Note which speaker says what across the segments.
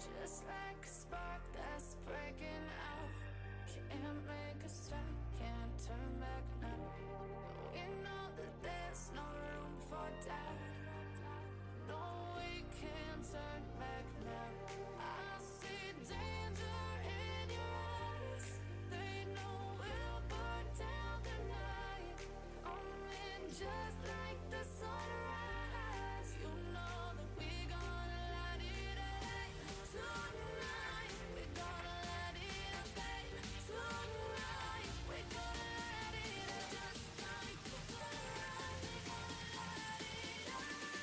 Speaker 1: Just like a spark that's breaking out. Can't make a stop, can't turn back now. We know that there's no room for doubt. No, we can't turn back now. I see danger in your eyes. They know we'll burn down the night. Coming just like the sunrise. You know that we gonna light it up tonight. We gonna light it up, babe. Tonight we gonna light it up just like the sunrise. We gonna light it up now.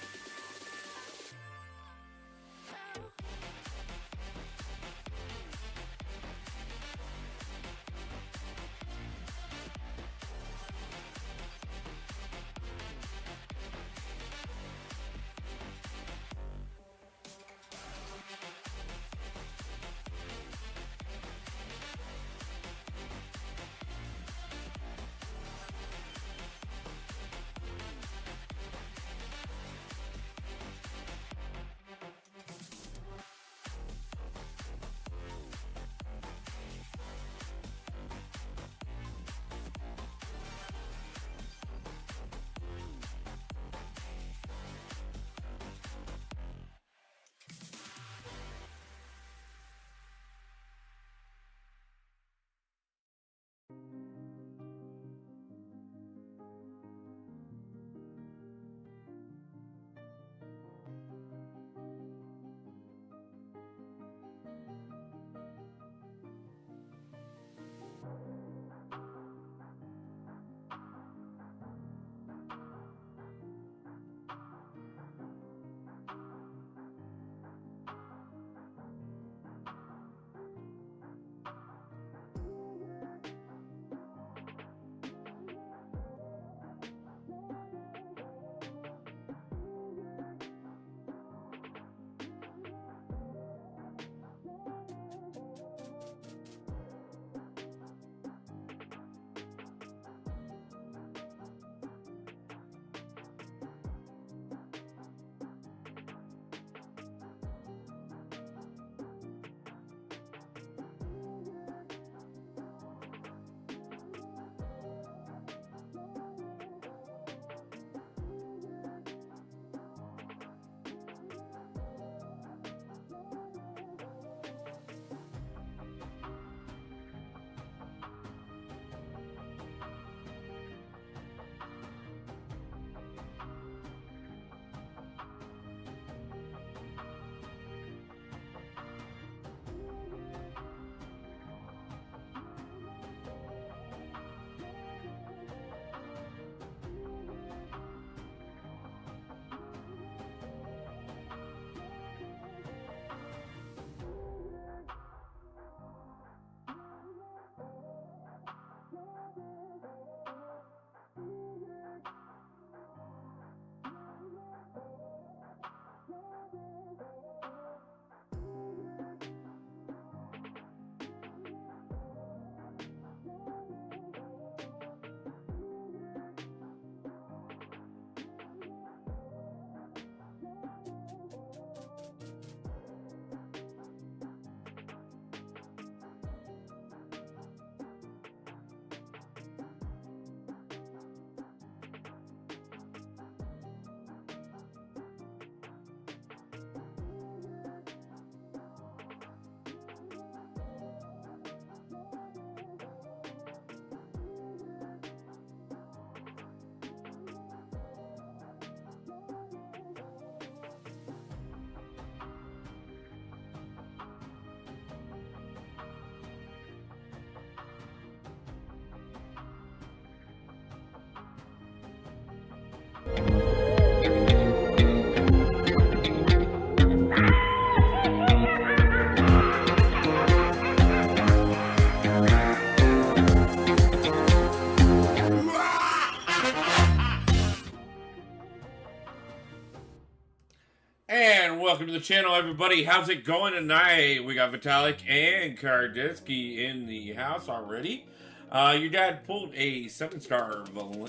Speaker 2: And welcome to the channel, everybody. How's it going tonight? We got Vitalik and Kardetsky in the house already. Your dad pulled a 7-star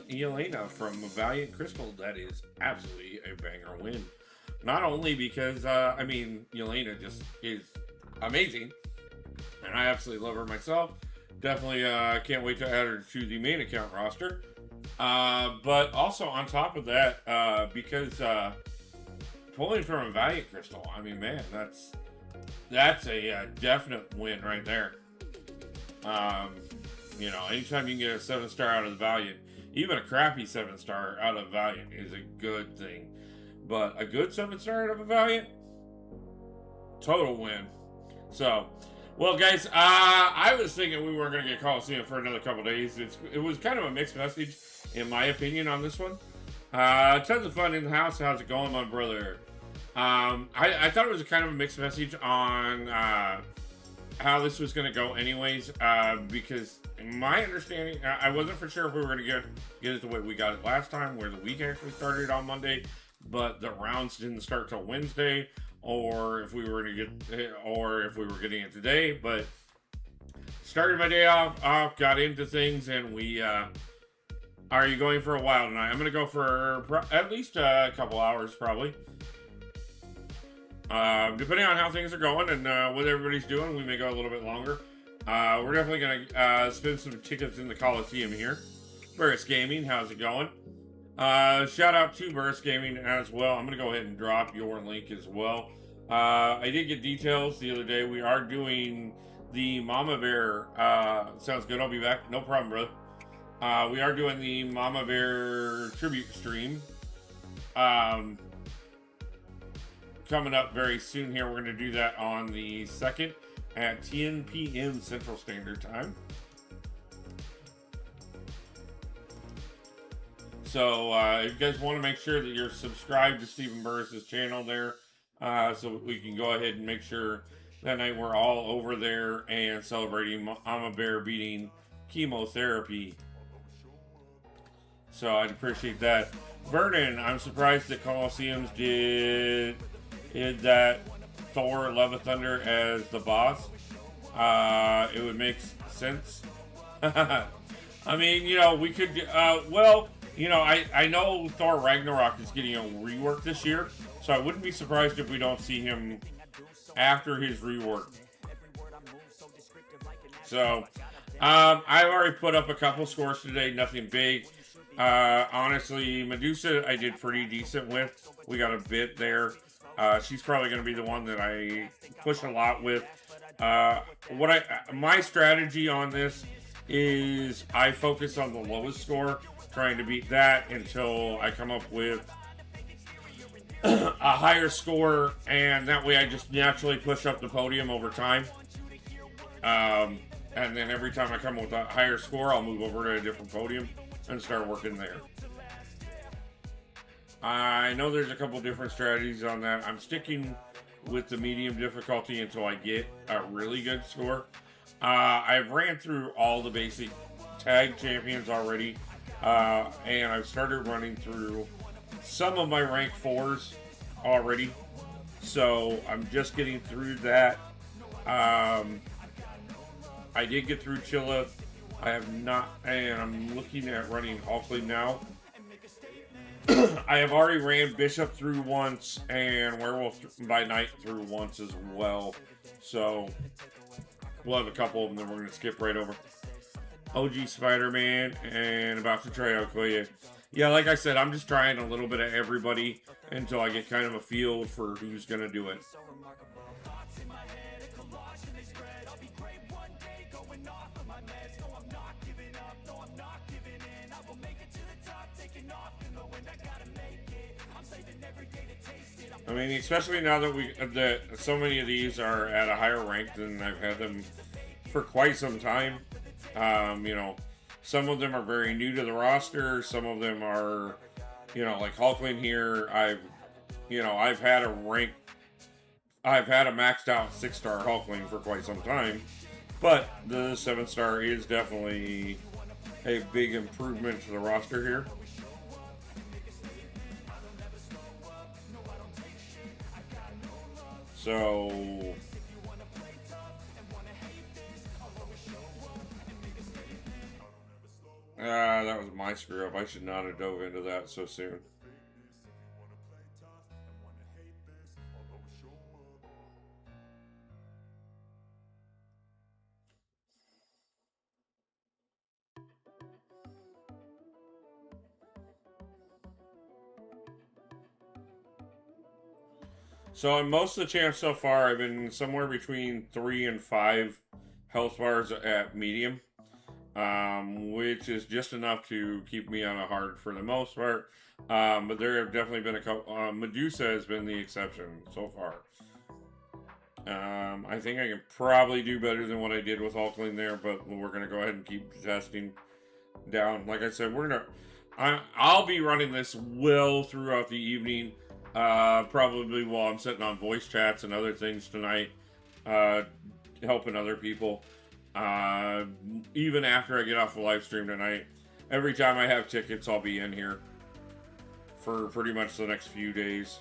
Speaker 2: Yelena from Valiant Crystal. That is absolutely a banger win. Not only because, I mean, Yelena just is amazing, and I absolutely love her myself. Definitely can't wait to add her to the main account roster. But also on top of that, because pulling from a Valiant Crystal, I mean, man, that's a definite win right there. Anytime you can get a 7-star out of the Valiant, even a crappy 7-star out of Valiant is a good thing. But a good 7-star out of a Valiant, total win. So, well, guys, I was thinking we weren't going to get Coliseum for another couple days. It was kind of a mixed message, in my opinion, on this one. Tons of fun in the house. How's it going, my brother? I thought it was a kind of a mixed message on how this was going to go anyways, because in my understanding, I wasn't for sure if we were going to get it the way we got it last time, where the week actually started on Monday, but the rounds didn't start till Wednesday, or if we were getting it today. But started my day off, got into things, and we are you going for a while tonight? I'm going to go for at least a couple hours, probably. Depending on how things are going and what everybody's doing, we may go a little bit longer. We're definitely going to spend some tickets in the Coliseum here. Burris Gaming, how's it going? Shout out to Burris Gaming as well. I'm going to go ahead and drop your link as well. I did get details the other day. We are doing the Mama Bear. Sounds good. I'll be back. No problem, brother. We are doing the Mama Bear tribute stream. Coming up very soon here. We're going to do that on the 2nd at 10 p.m. Central Standard Time. So if you guys want to make sure that you're subscribed to Stephen Burris' channel there, so we can go ahead and make sure that night we're all over there and celebrating Mama Bear beating chemotherapy. So I'd appreciate that. Vernon, I'm surprised that Coliseums did that Thor Love of Thunder as the boss. It would make sense. I mean, we could, I know Thor Ragnarok is getting a rework this year, so I wouldn't be surprised if we don't see him after his rework. So, I've already put up a couple scores today, nothing big. Honestly, Medusa I did pretty decent with. We got a bit there. She's probably going to be the one that I push a lot with. My strategy on this is I focus on the lowest score, trying to beat that until I come up with a higher score, and that way I just naturally push up the podium over time. And then every time I come up with a higher score, I'll move over to a different podium and start working there. I know there's a couple different strategies on that. I'm sticking with the medium difficulty until I get a really good score. I've ran through all the basic tag champions already, and I've started running through some of my rank 4s already, so I'm just getting through that. I did get through Chilla. I have not, and I'm looking at running Hulkling now. I have already ran Bishop through once and Werewolf by Night through once as well. So we'll have a couple of them that we're going to skip right over. OG Spider-Man and about to try out Okoye. Yeah, like I said, I'm just trying a little bit of everybody until I get kind of a feel for who's going to do it. I mean, especially now that so many of these are at a higher rank than I've had them for quite some time. Some of them are very new to the roster. Some of them are, like Hulkling here. I've had a maxed out 6-star Hulkling for quite some time, but the 7-star is definitely a big improvement to the roster here. So that was my screw up. I should not have dove into that so soon. So in most of the champs so far, I've been somewhere between 3 and 5 health bars at medium, which is just enough to keep me on a hard for the most part. But there have definitely been a couple. Medusa has been the exception so far. I think I can probably do better than what I did with Hulkling there, but we're gonna go ahead and keep testing down. Like I said, I'll be running this well throughout the evening. Probably while I'm sitting on voice chats and other things tonight, helping other people. Even after I get off the live stream tonight, every time I have tickets, I'll be in here for pretty much the next few days.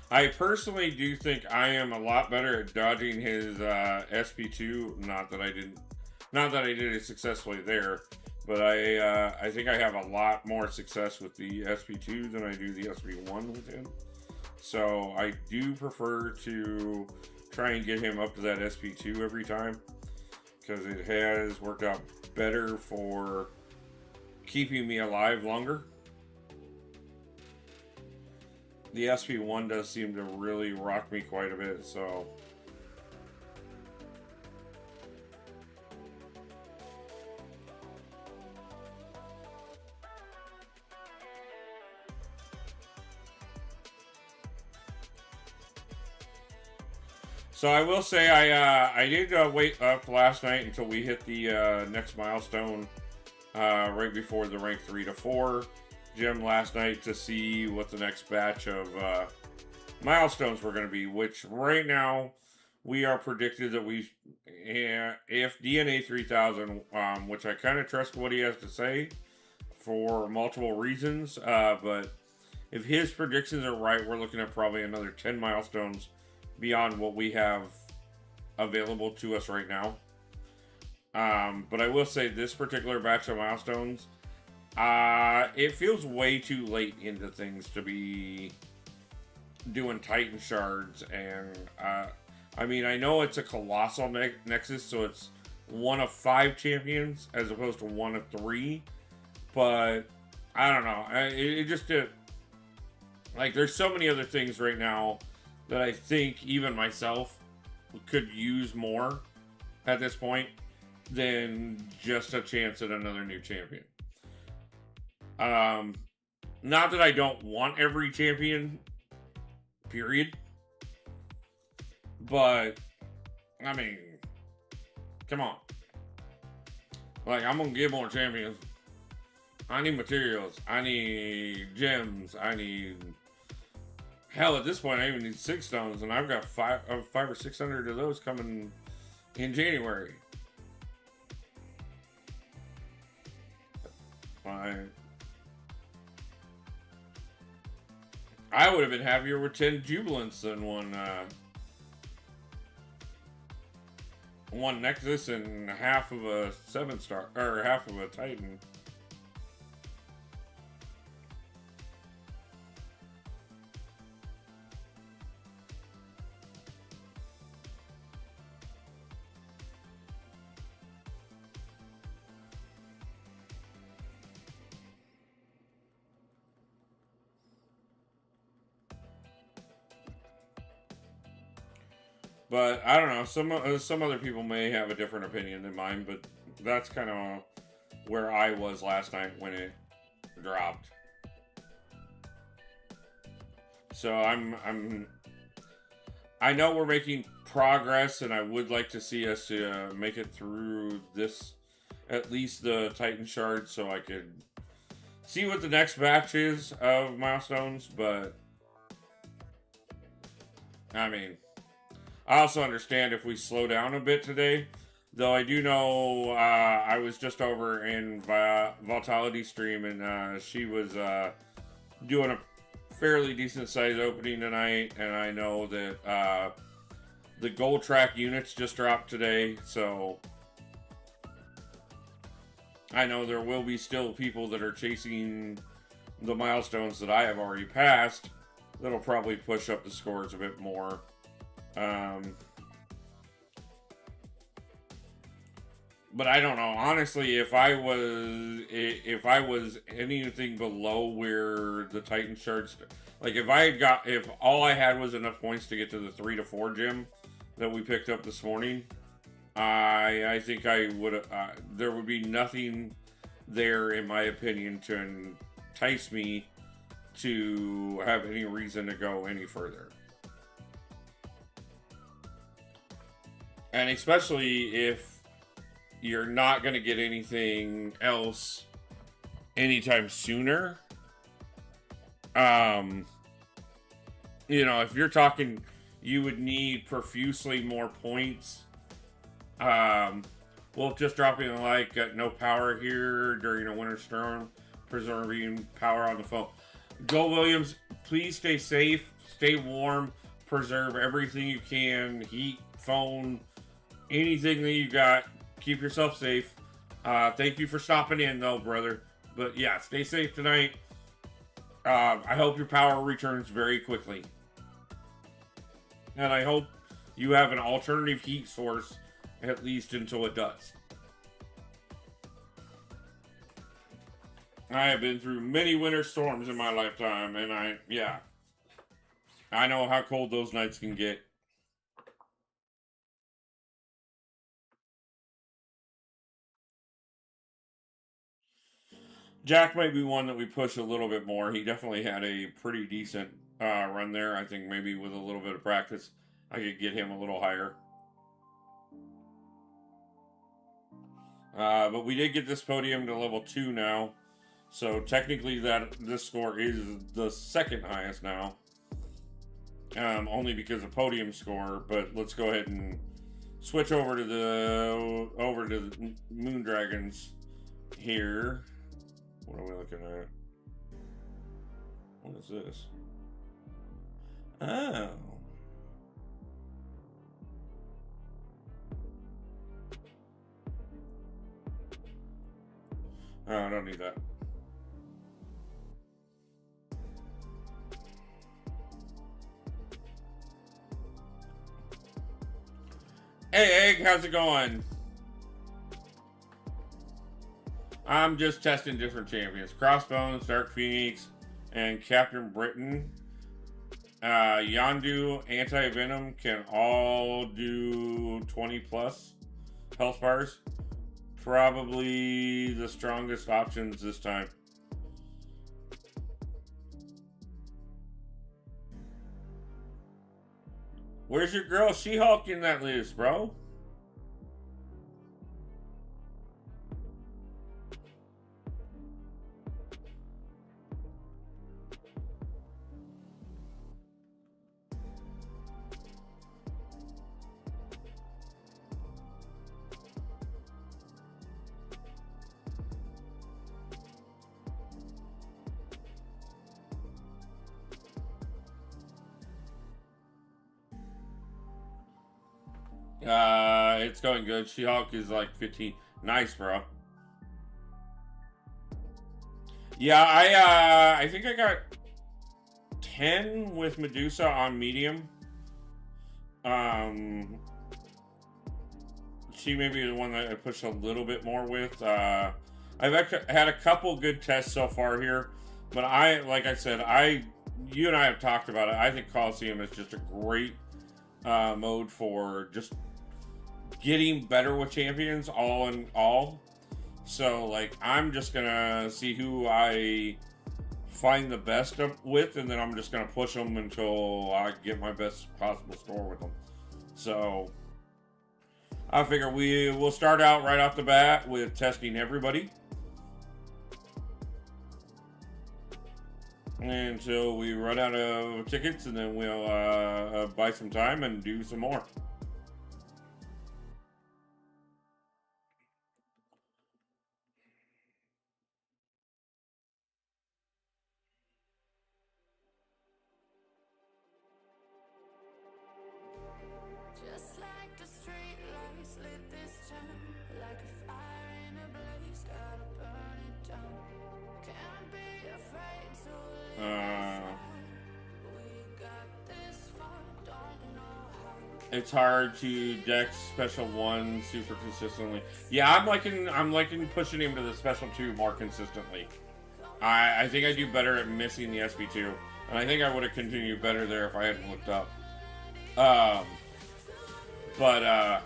Speaker 2: I personally do think I am a lot better at dodging his SP2. Not that I did it successfully there, but I think I have a lot more success with the SP2 than I do the SP1 with him. So I do prefer to try and get him up to that SP2 every time, because it has worked out better for keeping me alive longer. The SP1 does seem to really rock me quite a bit, so. So I will say I did wait up last night until we hit the next milestone right before the rank 3 to 4 gym last night to see what the next batch of milestones were going to be, which right now we are predicted that if DNA 3000, which I kind of trust what he has to say for multiple reasons, but if his predictions are right, we're looking at probably another 10 milestones beyond what we have available to us right now. But I will say this particular batch of milestones, it feels way too late into things to be doing Titan shards, and I mean, I know it's a colossal nexus, so it's one of 5 champions as opposed to one of 3, but I don't know. It just like, there's so many other things right now that I think even myself could use more at this point than just a chance at another new champion. Not that I don't want every champion, period. But, I mean, come on. Like, I'm gonna get more champions. I need materials. I need gems. I need... Hell, at this point, I even need 6 stones, and I've got 5 or 600 of those coming in January. I would have been happier with 10 Jubilants than one Nexus and half of a 7-star, or half of a Titan. But I don't know. Some other people may have a different opinion than mine, but that's kind of where I was last night when it dropped. So I know we're making progress, and I would like to see us make it through this, at least the Titan shard, so I could see what the next batch is of milestones. But I mean, I also understand if we slow down a bit today, though I do know I was just over in Vitality's stream, and she was doing a fairly decent sized opening tonight, and I know that The gold track units just dropped today, so I know there will be still people that are chasing the milestones that I have already passed. That'll probably push up the scores a bit more. But I don't know. Honestly, if I was anything below where the Titan shards, like if all I had was enough points to get to the 3 to 4 gym that we picked up this morning, I think I would. There would be nothing there, in my opinion, to entice me to have any reason to go any further. And especially if you're not going to get anything else anytime sooner. If you're talking, you would need profusely more points. Well, just dropping a like, got no power here during a winter storm, preserving power on the phone. Go Williams, please stay safe, stay warm, preserve everything you can, heat, phone, anything that you got. Keep yourself safe. Thank you for stopping in, though, brother. But yeah, stay safe tonight. I hope your power returns very quickly. And I hope you have an alternative heat source, at least until it does. I have been through many winter storms in my lifetime, and I know how cold those nights can get. Jack might be one that we push a little bit more. He definitely had a pretty decent run there. I think maybe with a little bit of practice, I could get him a little higher. But we did get this podium to level 2 now. So technically this score is the second highest now. Only because of podium score. But let's go ahead and switch over to the Moon Dragons here. What are we looking at? What is this? Oh. Oh, I don't need that. Hey, Egg, how's it going? I'm just testing different champions. Crossbones, Dark Phoenix, and Captain Britain. Yondu, Anti-Venom can all do 20 plus health bars. Probably the strongest options this time. Where's your girl She-Hulk in that list, bro? It's going good. She-Hulk is like 15. Nice, bro. Yeah, I think I got 10 with Medusa on medium. She may be the one that I push a little bit more with. I've had a couple good tests so far here, but like I said, you and I have talked about it. I think Coliseum is just a great mode for just getting better with champions all in all. So like I'm just gonna see who I find the best with, and then I'm just gonna push them until I get my best possible score with them. So I figure we will start out right off the bat with testing everybody until we run out of tickets, and then we'll buy some time and do some more. It's hard to dex special 1 super consistently. Yeah, I'm liking pushing him to the special 2 more consistently. I think I do better at missing the SP2. And I think I would have continued better there if I hadn't looked up. But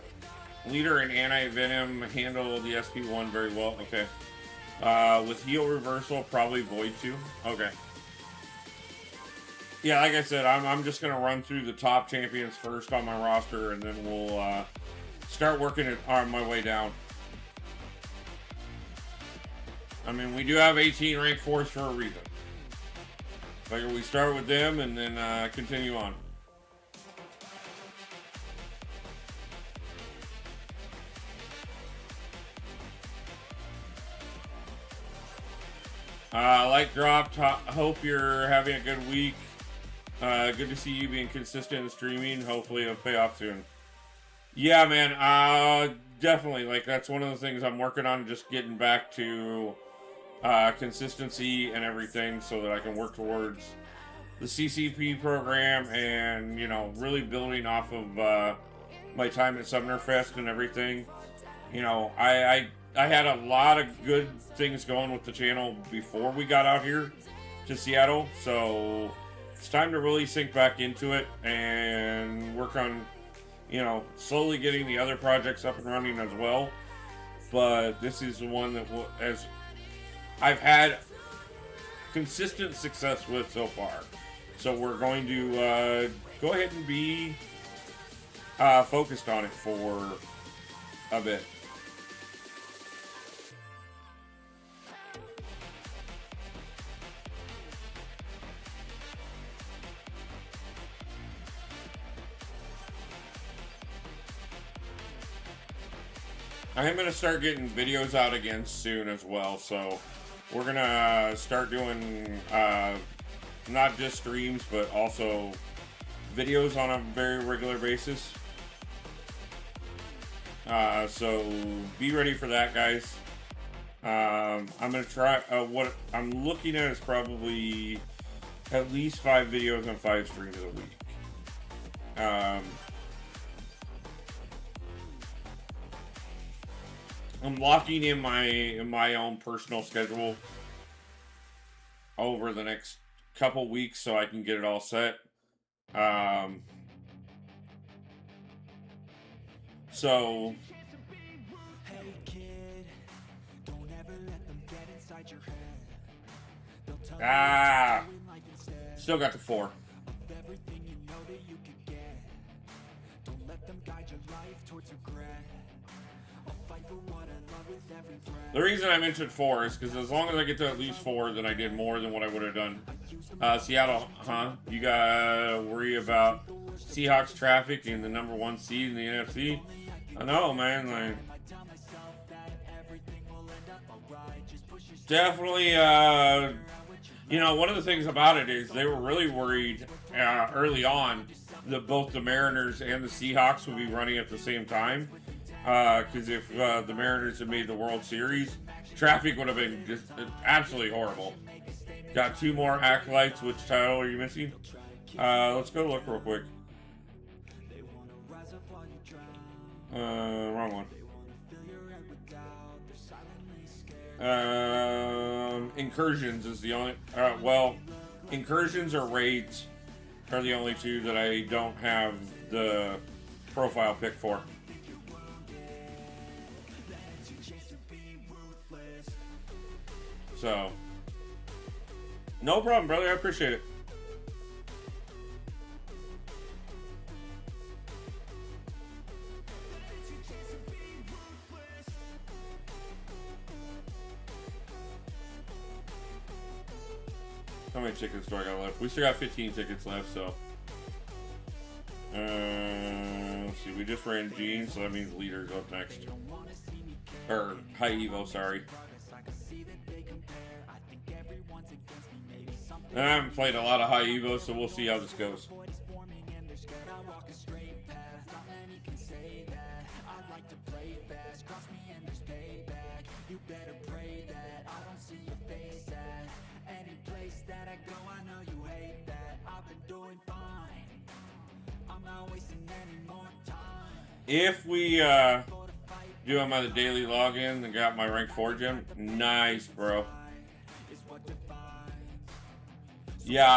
Speaker 2: Leader and Anti-Venom handle the SP1 very well. Okay. With heal reversal, probably Void 2. Okay. Yeah, like I said, I'm just going to run through the top champions first on my roster, and then we'll start working it on my way down. I mean, we do have 18 ranked 4s for a reason. Figure we start with them and then continue on. Like dropped. Hope you're having a good week. Good to see you being consistent in streaming. Hopefully it'll pay off soon. Yeah, man. Definitely. Like, that's one of the things I'm working on, just getting back to consistency and everything so that I can work towards the CCP program and, you know, really building off of my time at Sumner Fest and everything. You know, I had a lot of good things going with the channel before we got out here to Seattle, so it's time to really sink back into it and work on, you know, slowly getting the other projects up and running as well. But this is the one that as I've had consistent success with so far. So we're going to go ahead and be focused on it for a bit. I am going to start getting videos out again soon as well, so we're going to start doing not just streams, but also videos on a very regular basis. So be ready for that, guys. I'm going to try, what I'm looking at is probably at least 5 videos and 5 streams a week. I'm locking in my own personal schedule over the next couple weeks so I can get it all set. So still got the 4. The reason I mentioned 4 is because as long as I get to at least 4, then I did more than what I would have done. Seattle, huh? You gotta worry about Seahawks traffic in the #1 seed in the NFC. I know, man. Like, definitely, you know, one of the things about it is they were really worried early on that both the Mariners and the Seahawks would be running at the same time. Because if the Mariners had made the World Series, traffic would have been just absolutely horrible. Got 2 more acolytes. Which title are you missing? Let's go look real quick. Wrong one. Incursions is the only... well, Incursions or Raids are the only 2 that I don't have the profile pick for. So, no problem, brother. I appreciate it. How many tickets do I got left? We still got 15 tickets left, so. Let's see. We just ran Gene, so that means Leader's up next. Or High Evo, sorry. I haven't played a lot of High Evo, so we'll see how this goes.
Speaker 1: I'm not wasting any more time.
Speaker 2: If we do them on the daily login and got my rank 4 gym, nice, bro. Yeah,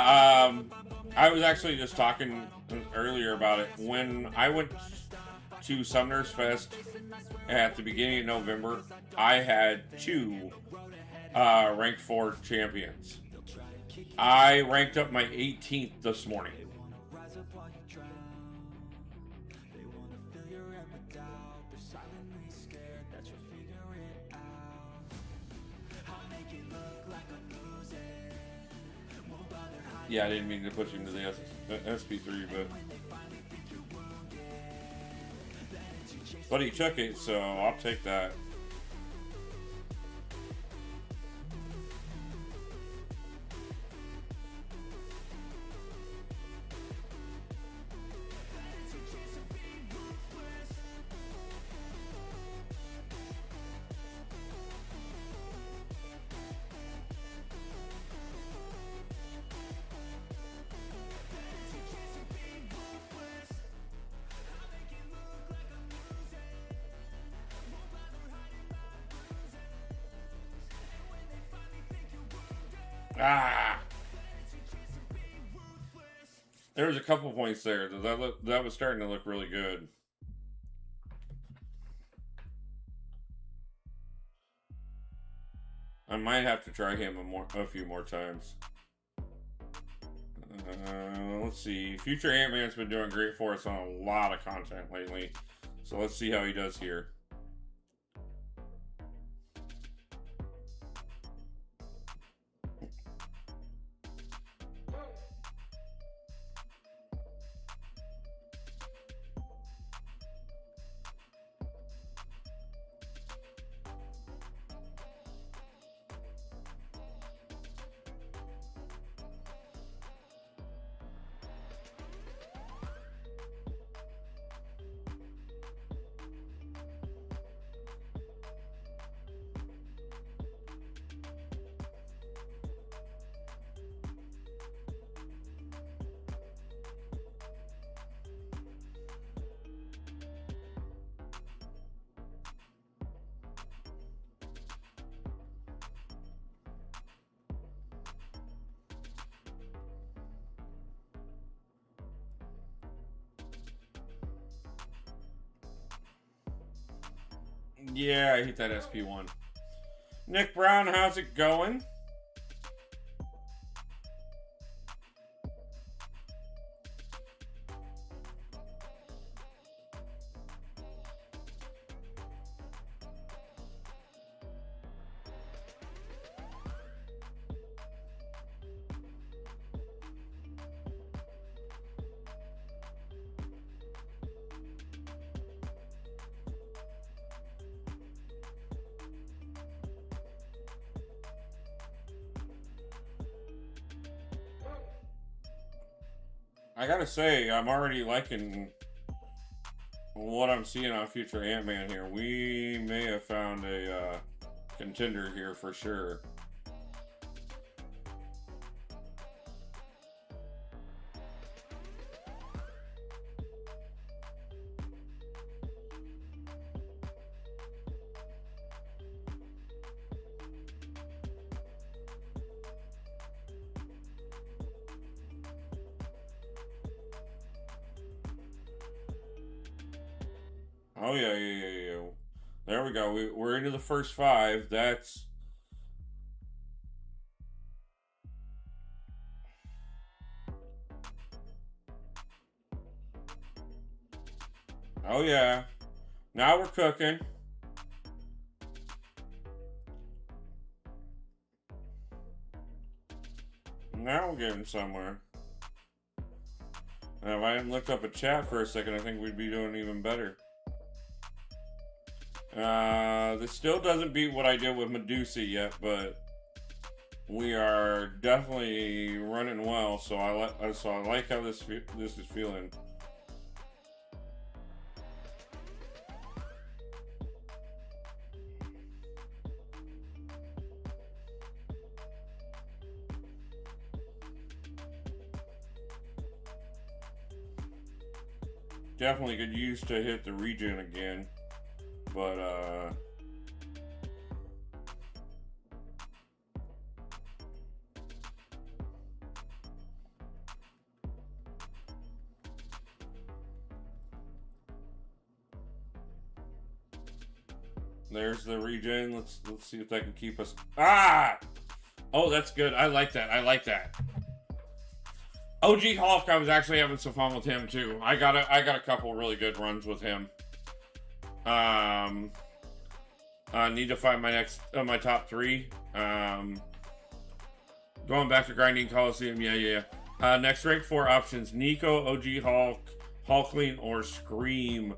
Speaker 2: I was actually just talking earlier about it. When I went to Sumner's Fest at the beginning of November, I had 2 rank 4 champions. I ranked up my 18th this morning. Yeah, I didn't mean to push him to the SP3, but he took it, so I'll take that. Ah! There was a couple points there that was starting to look really good. I might have to try him a few more times. Let's see. Future Ant-Man's been doing great for us on a lot of content lately. So let's see how he does here. Yeah, I hit that SP1. Nick Brown, how's it going? I gotta say, I'm already liking what I'm seeing on Future Ant-Man here. We may have found a contender here for sure. Oh yeah. There we go. We're into the first 5. That's oh yeah. Now we're cooking. Now we're getting somewhere. Now, if I hadn't looked up a chat for a second, I think we'd be doing even better. This still doesn't beat what I did with Medusa yet, but we are definitely running well. So I like how this is feeling. Definitely could use to hit the regen again. But, there's the regen. Let's see if that can keep us. Ah! Oh, that's good. I like that. I like that. OG Hulk, I was actually having some fun with him too. I got a couple really good runs with him. Need to find my next my top 3. Going back to grinding Coliseum. Yeah. Next rank 4 options: Nico, OG Hulk, Hulkling, or Scream.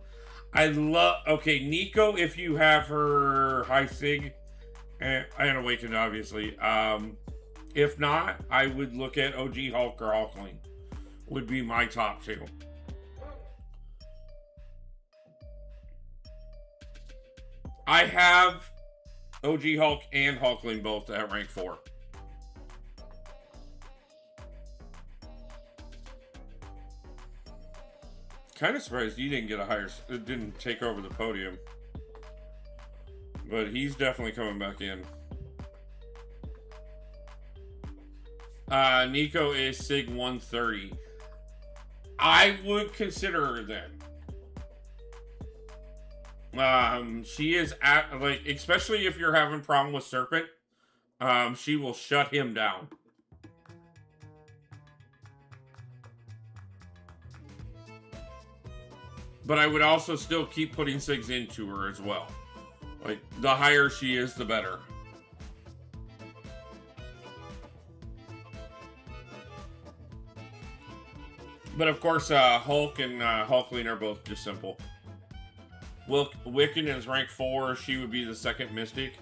Speaker 2: I love. Okay, Nico, if you have her high sig and Awakened, obviously. If not, I would look at OG Hulk or Hulkling. Would be my top 2. I have OG Hulk and Hulkling both at rank 4. Kind of surprised he didn't get a higher. It didn't take over the podium, but he's definitely coming back in. Nico is Sig 130. I would consider her then. She is at, like, especially if you're having problem with Serpent, she will shut him down. But I would also still keep putting Sigs into her as well. Like, the higher she is, the better. But of course, Hulk and Hulkling are both just simple. Wiccan is rank 4. She would be the second Mystic.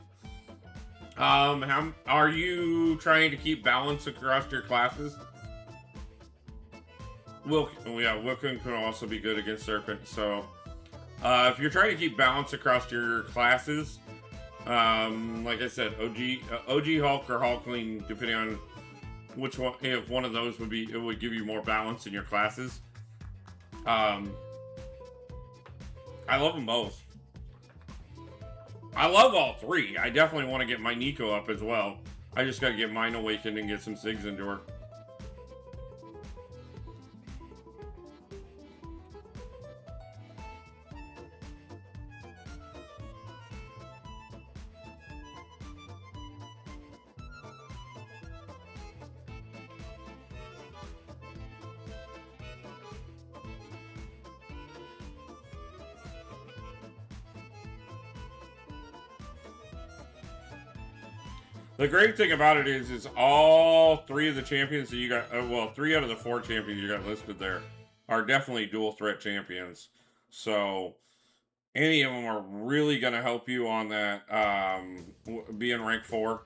Speaker 2: How are you trying to keep balance across your classes? Wiccan can also be good against Serpent. So, if you're trying to keep balance across your classes, like I said, OG Hulk or Hulkling, depending on which one, if one of those would be, it would give you more balance in your classes. I love them both. I love all 3. I definitely want to get my Nico up as well. I just got to get mine awakened and get some Sigs into her. The great thing about it is all 3 of the champions that you got, 3 out of the 4 champions you got listed there are definitely dual threat champions. So any of them are really going to help you on that, being rank 4.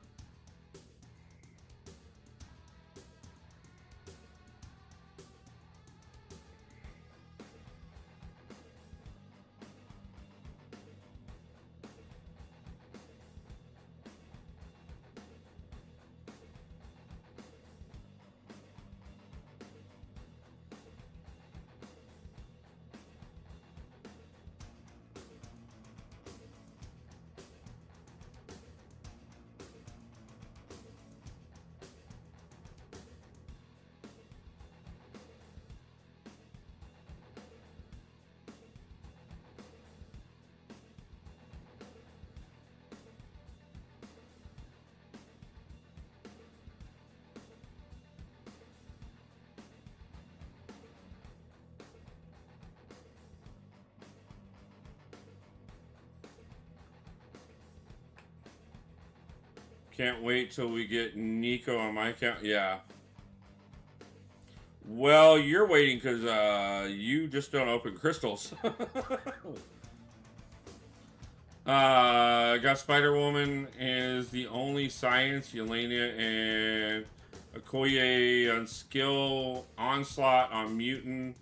Speaker 2: Can't wait till we get Nico on my account. Yeah. Well, you're waiting because you just don't open crystals. Got Spider-Woman is the only science. Yelena and Okoye on skill. Onslaught on mutant.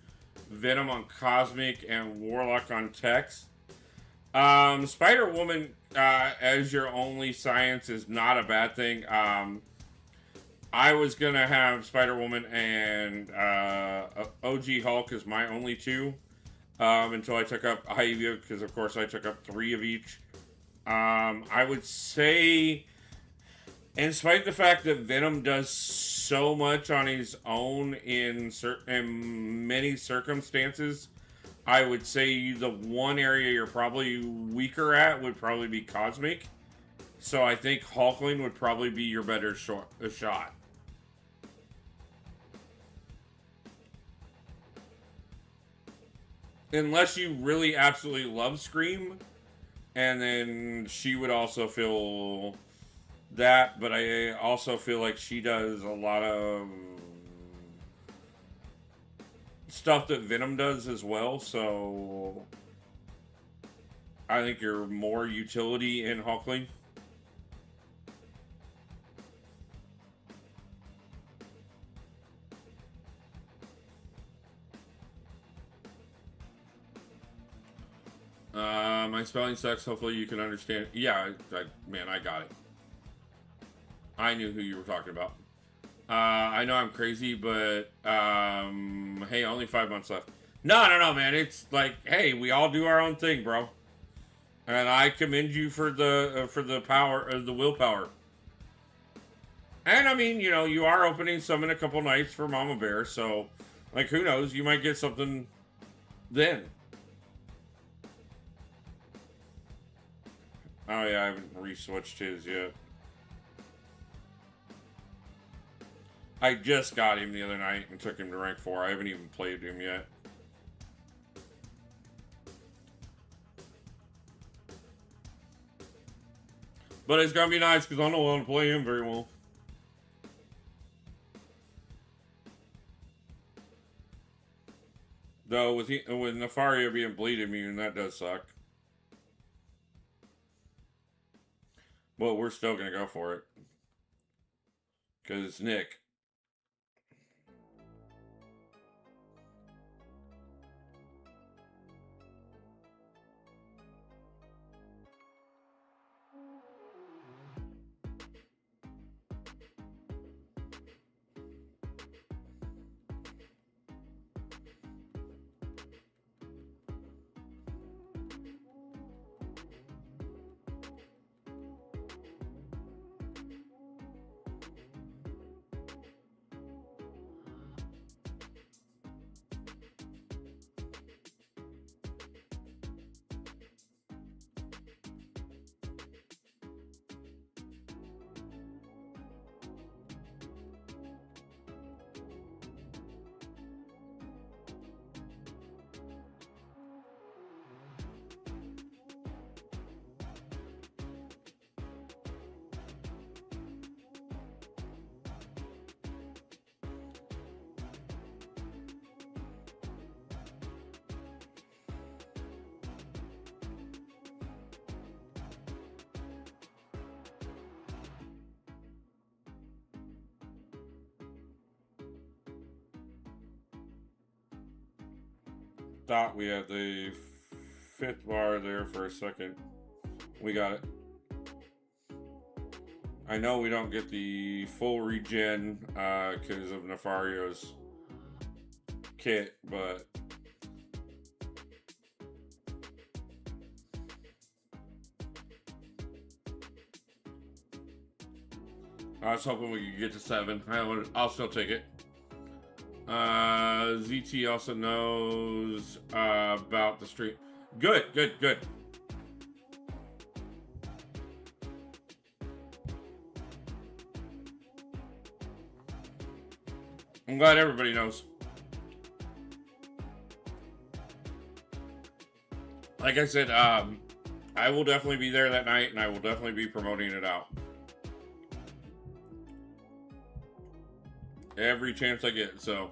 Speaker 2: Venom on cosmic. And Warlock on Tex. Spider-Woman as your only science is not a bad thing. I was gonna have Spider-Woman and OG Hulk as my only 2. until I took up Hyevia, because of course I took up 3 of each. I would say, in spite of the fact that Venom does so much on his own in many circumstances, I would say the one area you're probably weaker at would probably be Cosmic. So I think Hulkling would probably be your better shot. Unless you really absolutely love Scream, and then she would also feel that, but I also feel like she does a lot of stuff that Venom does as well, so I think you're more utility in Hulkling. My spelling sucks. Hopefully you can understand. Yeah, man, I got it. I knew who you were talking about. I know I'm crazy, but hey, only 5 months left. No, man. It's like, hey, we all do our own thing, bro. And I commend you for the power, the willpower. And I mean, you know, you are opening some in a couple nights for Mama Bear, so like, who knows? You might get something then. Oh yeah, I haven't re-switched his yet. I just got him the other night and took him to rank 4. I haven't even played him yet. But it's gonna be nice because I don't want to play him very well. Though with Nefaria being bleed immune, that does suck. But we're still gonna go for it. Because it's Nick. Thought we had the 5th bar there for a second. We got it. I know we don't get the full regen because of Nefario's kit, but I was hoping we could get to 7. I'll still take it. ZT also knows about the stream. Good. I'm glad everybody knows. Like I said, I will definitely be there that night, and I will definitely be promoting it out. Every chance I get, so.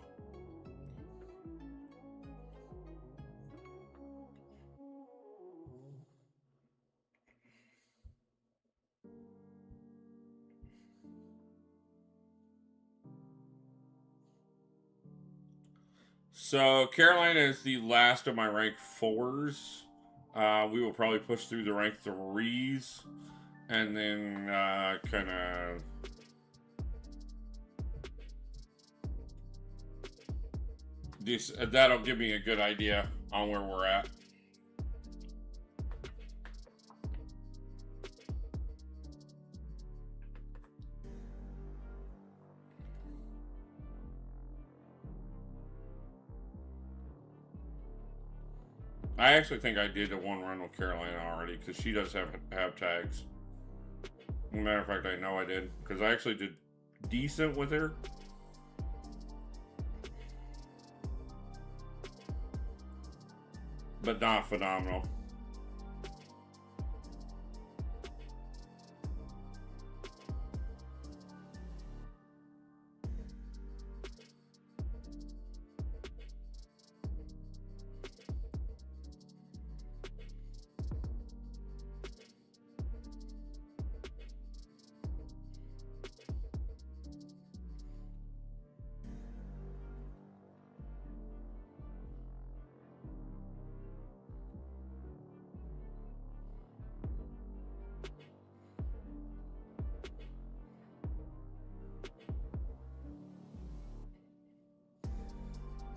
Speaker 2: So, Carolina is the last of my rank 4s. We will probably push through the rank 3s. And then, kind of... That'll give me a good idea on where we're at. I actually think I did a one run with Carolina already because she does have tags. As a matter of fact, I know I did because I actually did decent with her. But not phenomenal.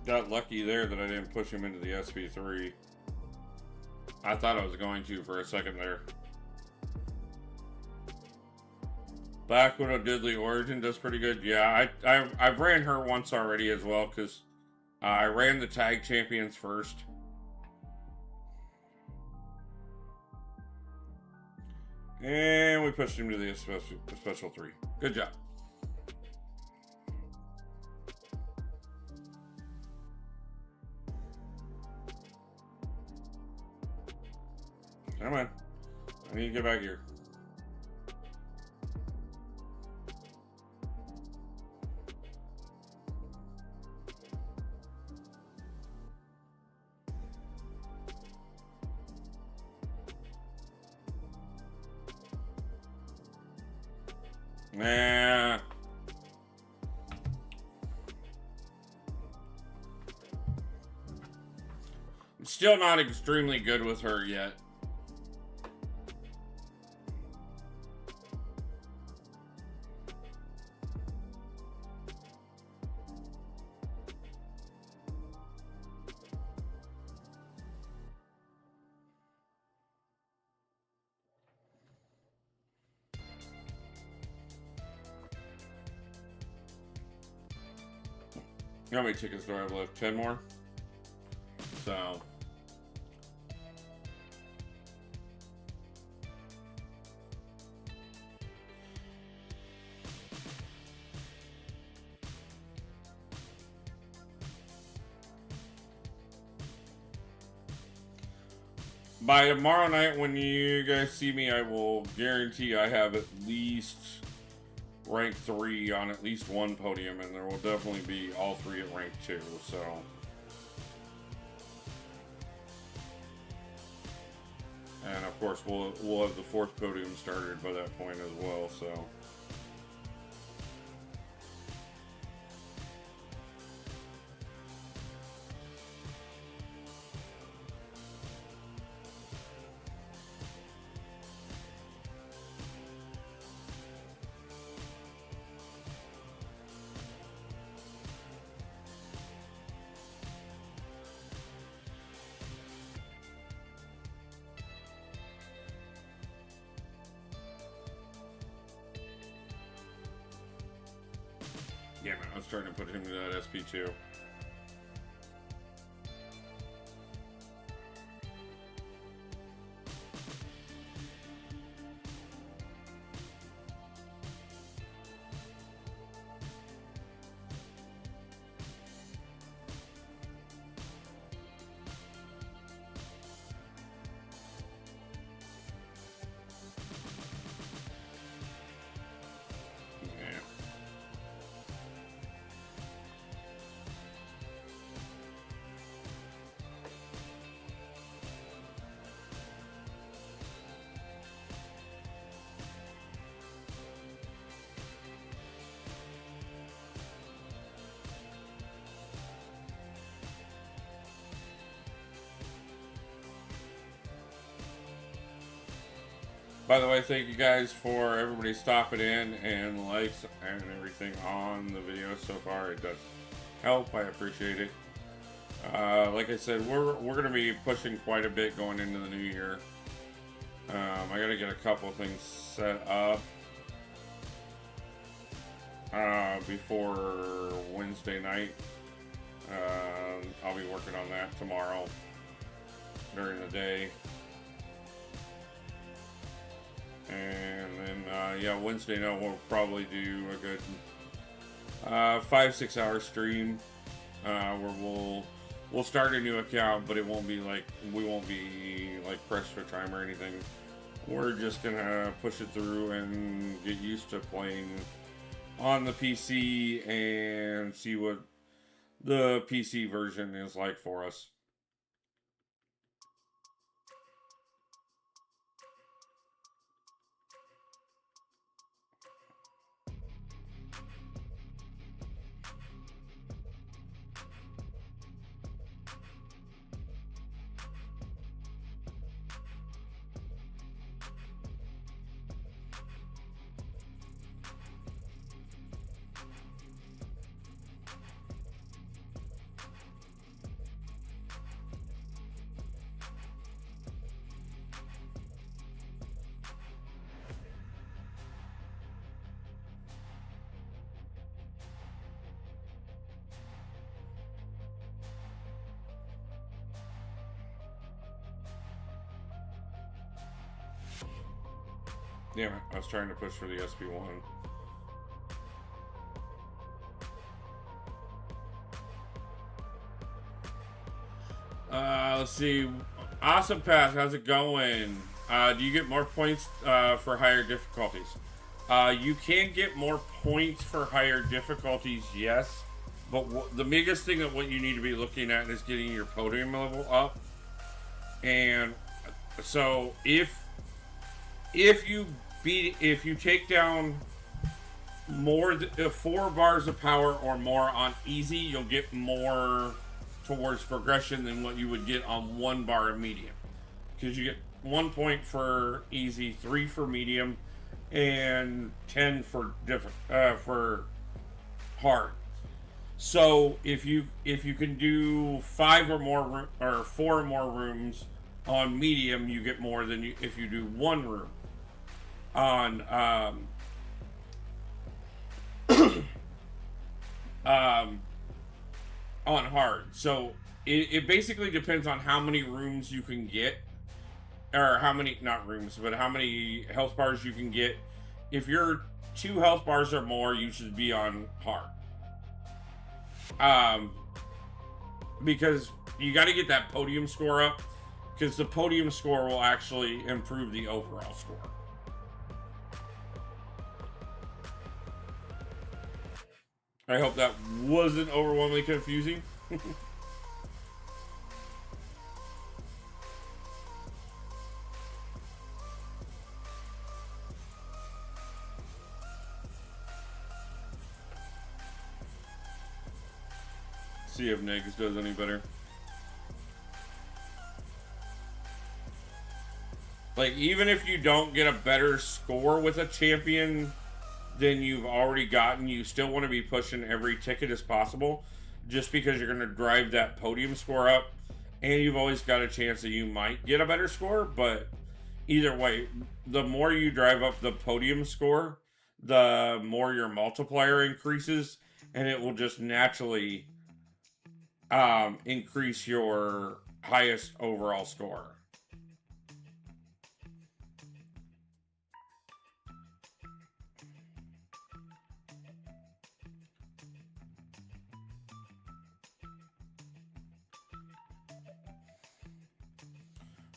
Speaker 2: Got lucky there that I didn't push him into the SP3. I thought I was going to for a second there. Black Widow Diddley Origin does pretty good. Yeah, I've ran her once already as well because I ran the tag champions first. And we pushed him to the special 3. Good job. Come on. I need to get back here. Nah. I'm still not extremely good with her yet. How many tickets do I have left? 10 more? So. By tomorrow night when you guys see me, I will guarantee I have at least rank 3 on at least one podium, and there will definitely be all 3 at rank 2, so. And of course, we'll have the 4th podium started by that point as well, so. Yeah, man, I was trying to put him to that SP2. By the way, thank you guys for everybody stopping in and likes and everything on the video so far. It does help. I appreciate it. Like I said, we're gonna be pushing quite a bit going into the new year. I gotta get a couple things set up before Wednesday night. I'll be working on that tomorrow during the day. And then, yeah, Wednesday night we'll probably do a good 5-6 hour stream where we'll start a new account, but it won't be like, we won't be like pressed for time or anything. We're just gonna push it through and get used to playing on the PC and see what the PC version is like for us. Damn it, I was trying to push for the SP1. Let's see. Awesome Path, how's it going? Do you get more points for higher difficulties? You can get more points for higher difficulties, yes. But the biggest thing that what you need to be looking at is getting your podium level up. And so if you take down more 4 bars of power or more on easy, you'll get more towards progression than what you would get on 1 bar of medium, because you get 1 point for easy, 3 for medium, and 10 for for hard. So if you can do 5 or more or 4 or more rooms on medium, you get more than if you do 1 room on on hard. So it basically depends on how many rooms you can get, or how many, not rooms, but how many health bars you can get. If you're 2 health bars or more, you should be on hard. Because you got to get that podium score up, because the podium score will actually improve the overall score. I hope that wasn't overwhelmingly confusing. See if Negs does any better. Like, even if you don't get a better score with a champion than you've already gotten, you still want to be pushing every ticket as possible, just because you're going to drive that podium score up, and you've always got a chance that you might get a better score. But either way, the more you drive up the podium score, the more your multiplier increases, and it will just naturally increase your highest overall score.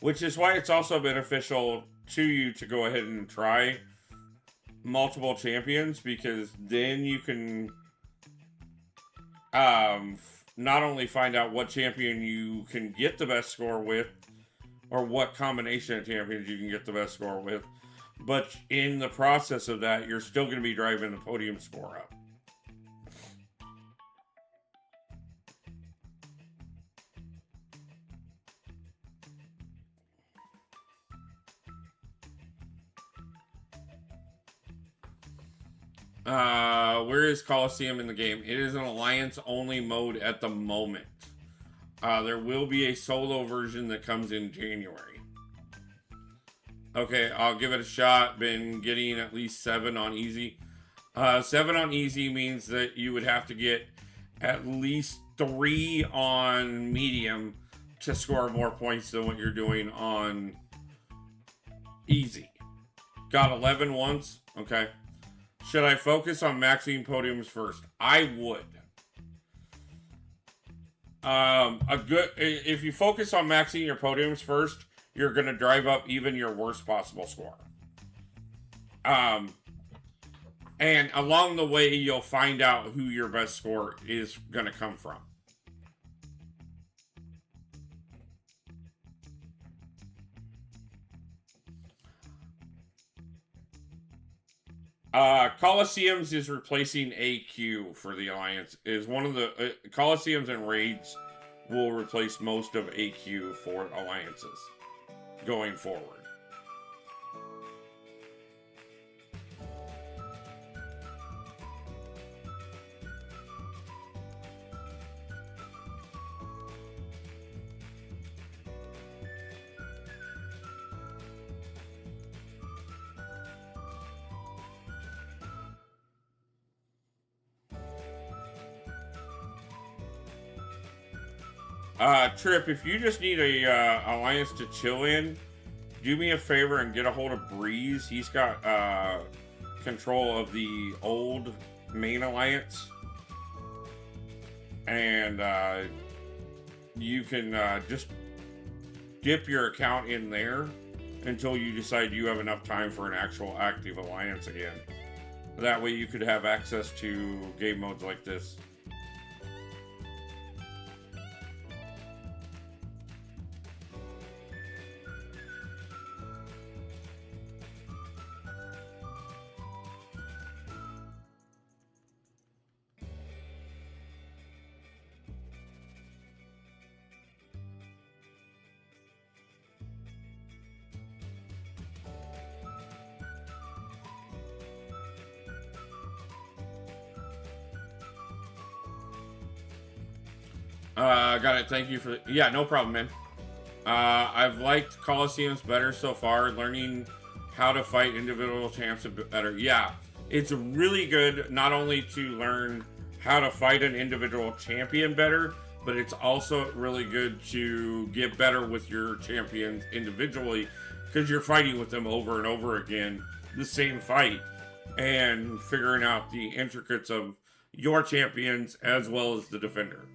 Speaker 2: Which is why it's also beneficial to you to go ahead and try multiple champions, because then you can not only find out what champion you can get the best score with, or what combination of champions you can get the best score with, but in the process of that, you're still going to be driving the podium score up. Where is Coliseum in the game? It is an alliance only mode at the moment. There will be a solo version that comes in January. Okay, I'll give it a shot. Been getting at least 7 on easy. 7 on easy means that you would have to get at least 3 on medium to score more points than what you're doing on easy. Got 11 once. Okay. Should I focus on maxing podiums first? I would. If you focus on maxing your podiums first, you're going to drive up even your worst possible score. And along the way, you'll find out who your best score is going to come from. Coliseums is replacing AQ for the Alliance. Is one of the Coliseums and raids will replace most of AQ for alliances going forward. Trip, if you just need a alliance to chill in, do me a favor and get a hold of Breeze. He's got control of the old main alliance, and you can just dip your account in there until you decide you have enough time for an actual active alliance again. That way you could have access to game modes like this. Got it. Thank you for... Yeah, no problem, man. I've liked Coliseums better so far. Learning how to fight individual champs a bit better. Yeah, it's really good not only to learn how to fight an individual champion better, but it's also really good to get better with your champions individually, because you're fighting with them over and over again, the same fight, and figuring out the intricacies of your champions as well as the defender.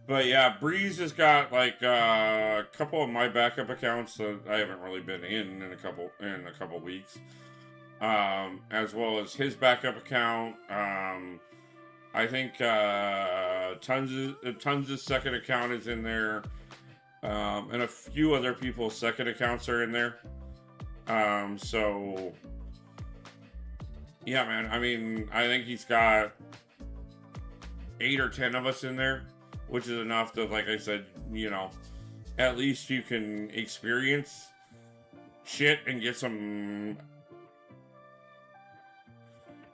Speaker 2: But yeah, Breeze has got like a couple of my backup accounts that I haven't really been in a couple weeks, as well as his backup account. I think Tons' second account is in there, and a few other people's second accounts are in there. So yeah, man. I mean, I think he's got 8 or 10 of us in there, which is enough to, like I said, you know, at least you can experience shit and get some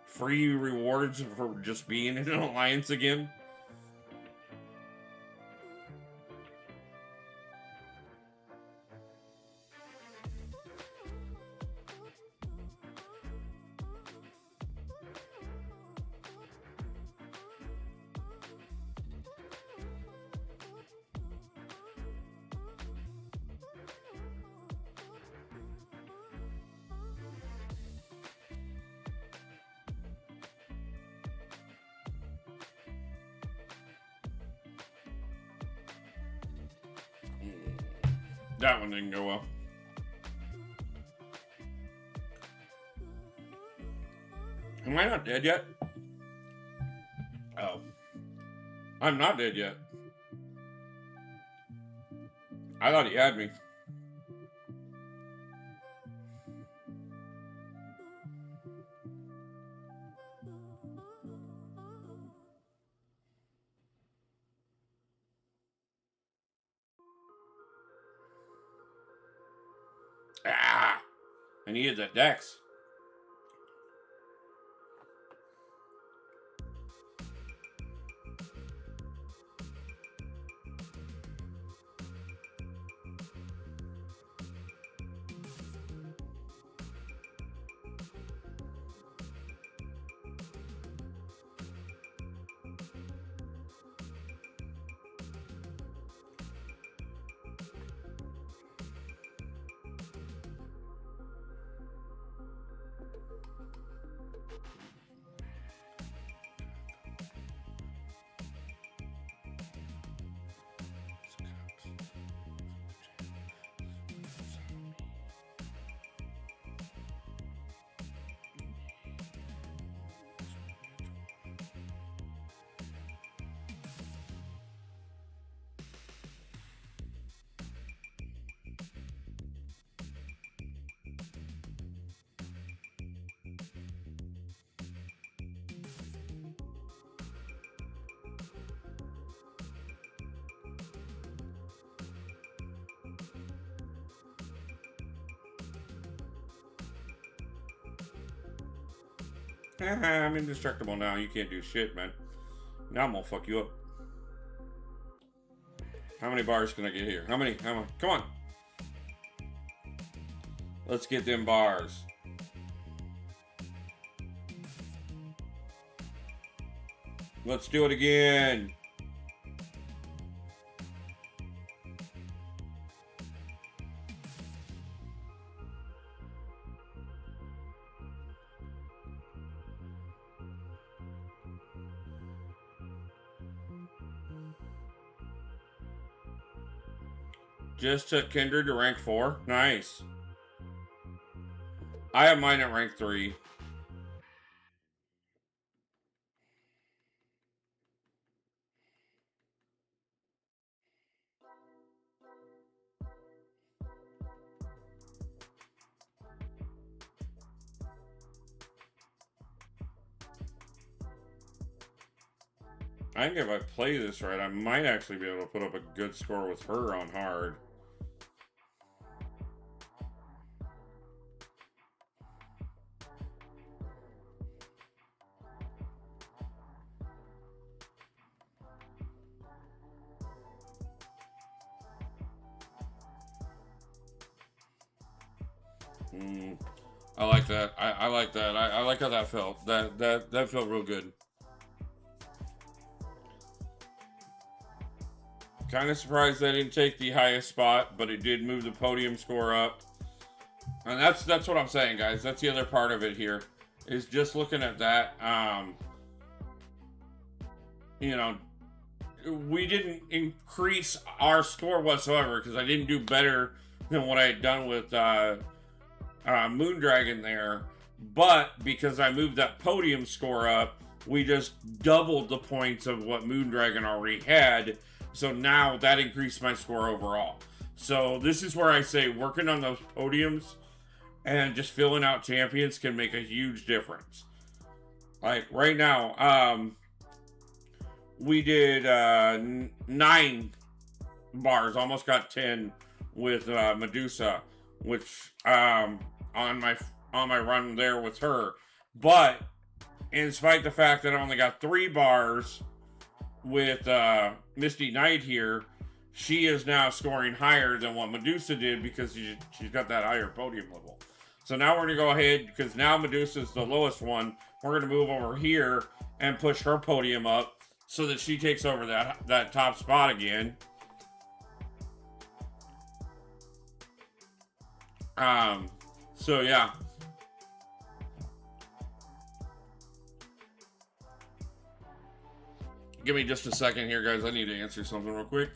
Speaker 2: free rewards for just being in an alliance again. That one didn't go well. Am I not dead yet? Oh. I'm not dead yet. I thought he had me. Ah! I needed that dex. I'm indestructible now. You can't do shit, man. Now I'm gonna fuck you up. How many bars can I get here? How many? Come on. Let's get them bars. Let's do it again. Just took Kindred to rank 4. Nice. I have mine at rank 3. I think if I play this right, I might actually be able to put up a good score with her on hard. I like that. I like that. I like how that felt. That felt real good. Kind of surprised I didn't take the highest spot, but it did move the podium score up. And that's what I'm saying, guys. That's the other part of it here. Is just looking at that. You know, we didn't increase our score whatsoever because I didn't do better than what I had done with Moondragon there. But because I moved that podium score up, we just doubled the points of what Moondragon already had. So now that increased my score overall. So this is where I say working on those podiums and just filling out champions can make a huge difference. Like right now, we did 9 bars, almost got 10 with Medusa, which on my run there with her. But in spite of the fact that I only got 3 bars with Misty Knight here, she is now scoring higher than what Medusa did because she's got that higher podium level. So now we're going to go ahead, because now Medusa's the lowest one, we're going to move over here and push her podium up so that she takes over that top spot again. So yeah. Give me just a second here, guys. I need to answer something real quick.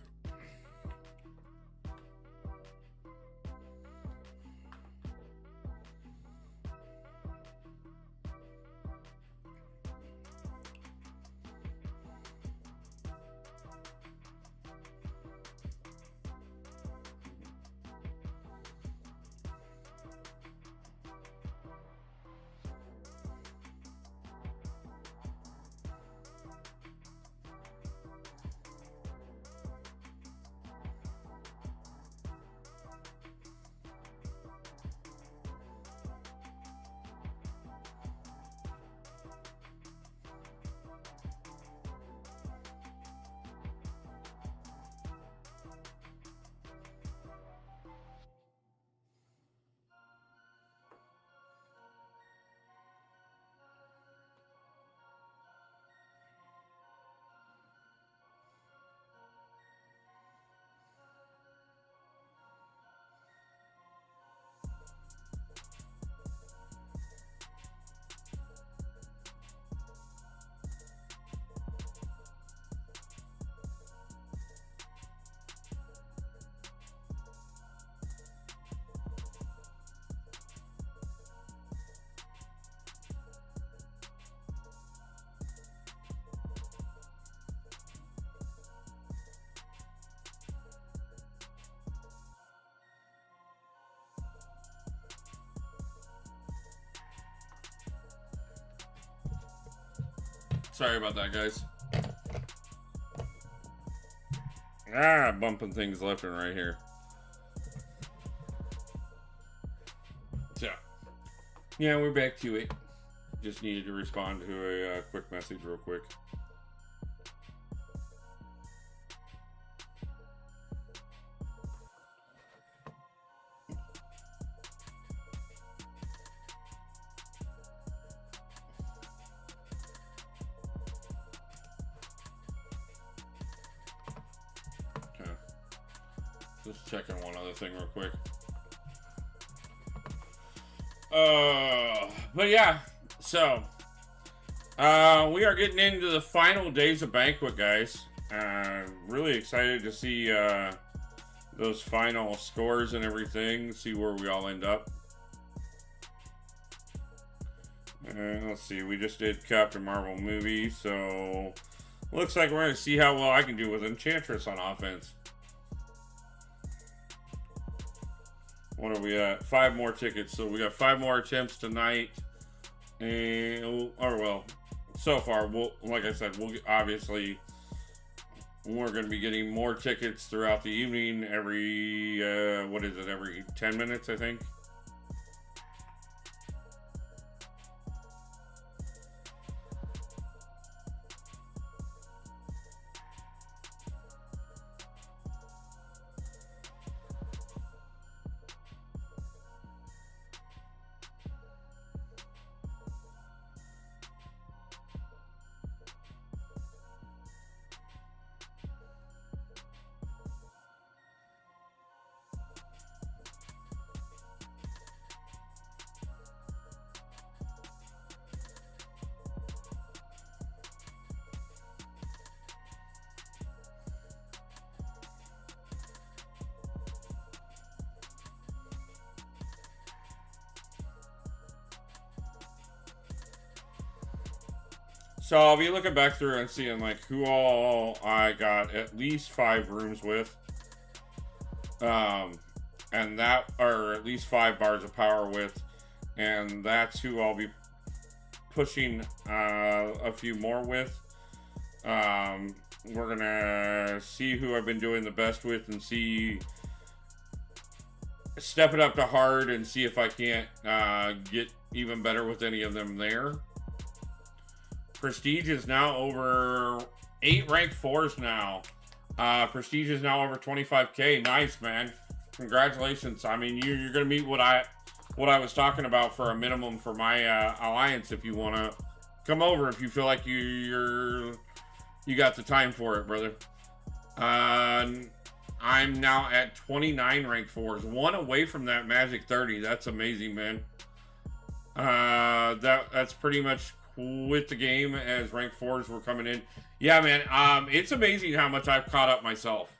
Speaker 2: Sorry about that, guys. Bumping things left and right here. So, yeah, we're back to it. Just needed to respond to a quick message real quick. Okay. Just checking one other thing real quick. But yeah, so we are getting into the final days of Banquet, guys. Really excited to see those final scores and everything, see where we all end up. Let's see, we just did Captain Marvel movie, so looks like we're going to see how well I can do with Enchantress on offense. What are we at? 5 more tickets. So we got 5 more attempts tonight. And, or well, so far, like I said, obviously, we're going to be getting more tickets throughout the evening every, every 10 minutes, I think. So I'll be looking back through and seeing like who all I got at least 5 rooms with. And that, or at least 5 bars of power with. And that's who I'll be pushing a few more with. We're gonna see who I've been doing the best with and step it up to hard and see if I can't get even better with any of them there. Prestige is now over 8 ranked 4s now. Prestige is now over 25K. Nice, man. Congratulations. I mean, you're going to meet what I was talking about for a minimum for my alliance. If you want to come over, if you feel like you got the time for it, brother. I'm now at 29 ranked 4s, 1 away from that magic 30. That's amazing, man. That's pretty much with the game as rank 4s were coming in. Yeah, man, it's amazing how much I've caught up myself.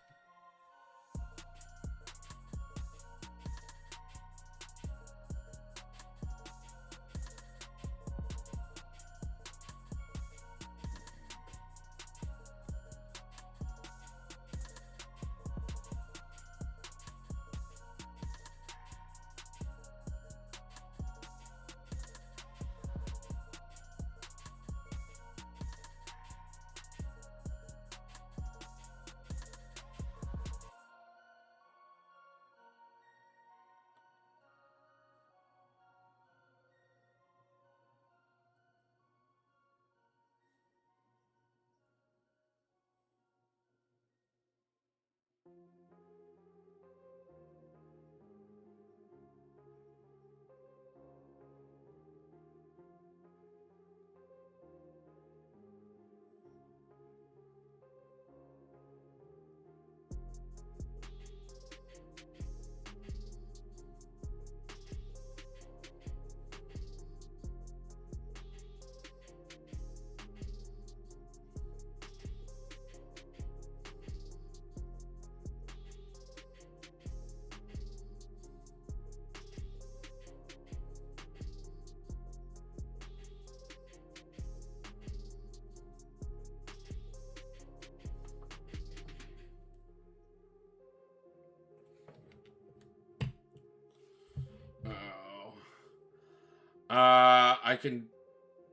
Speaker 2: I can,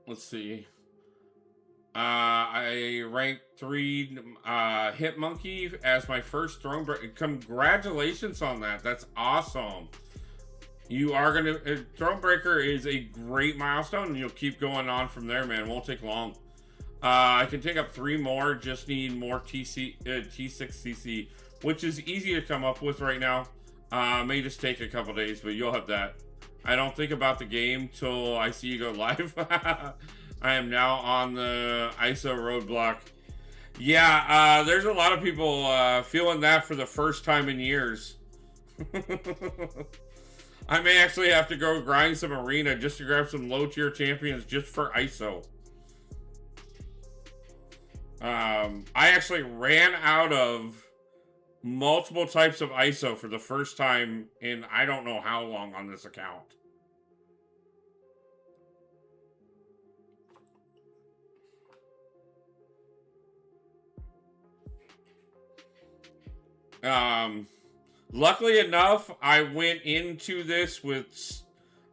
Speaker 2: let's see. I ranked 3 Hit Monkey as my first Throne Breaker. Congratulations on that. That's awesome. You are going to... Throne Breaker is a great milestone, and you'll keep going on from there, man. It won't take long. I can take up 3 more. Just need more T6CC, which is easy to come up with right now. May just take a couple days, but you'll have that. I don't think about the game till I see you go live. I am now on the ISO roadblock. Yeah, there's a lot of people feeling that for the first time in years. I may actually have to go grind some arena just to grab some low tier champions just for ISO. I actually ran out of multiple types of ISO for the first time in I don't know how long on this account. Luckily enough, I went into this with,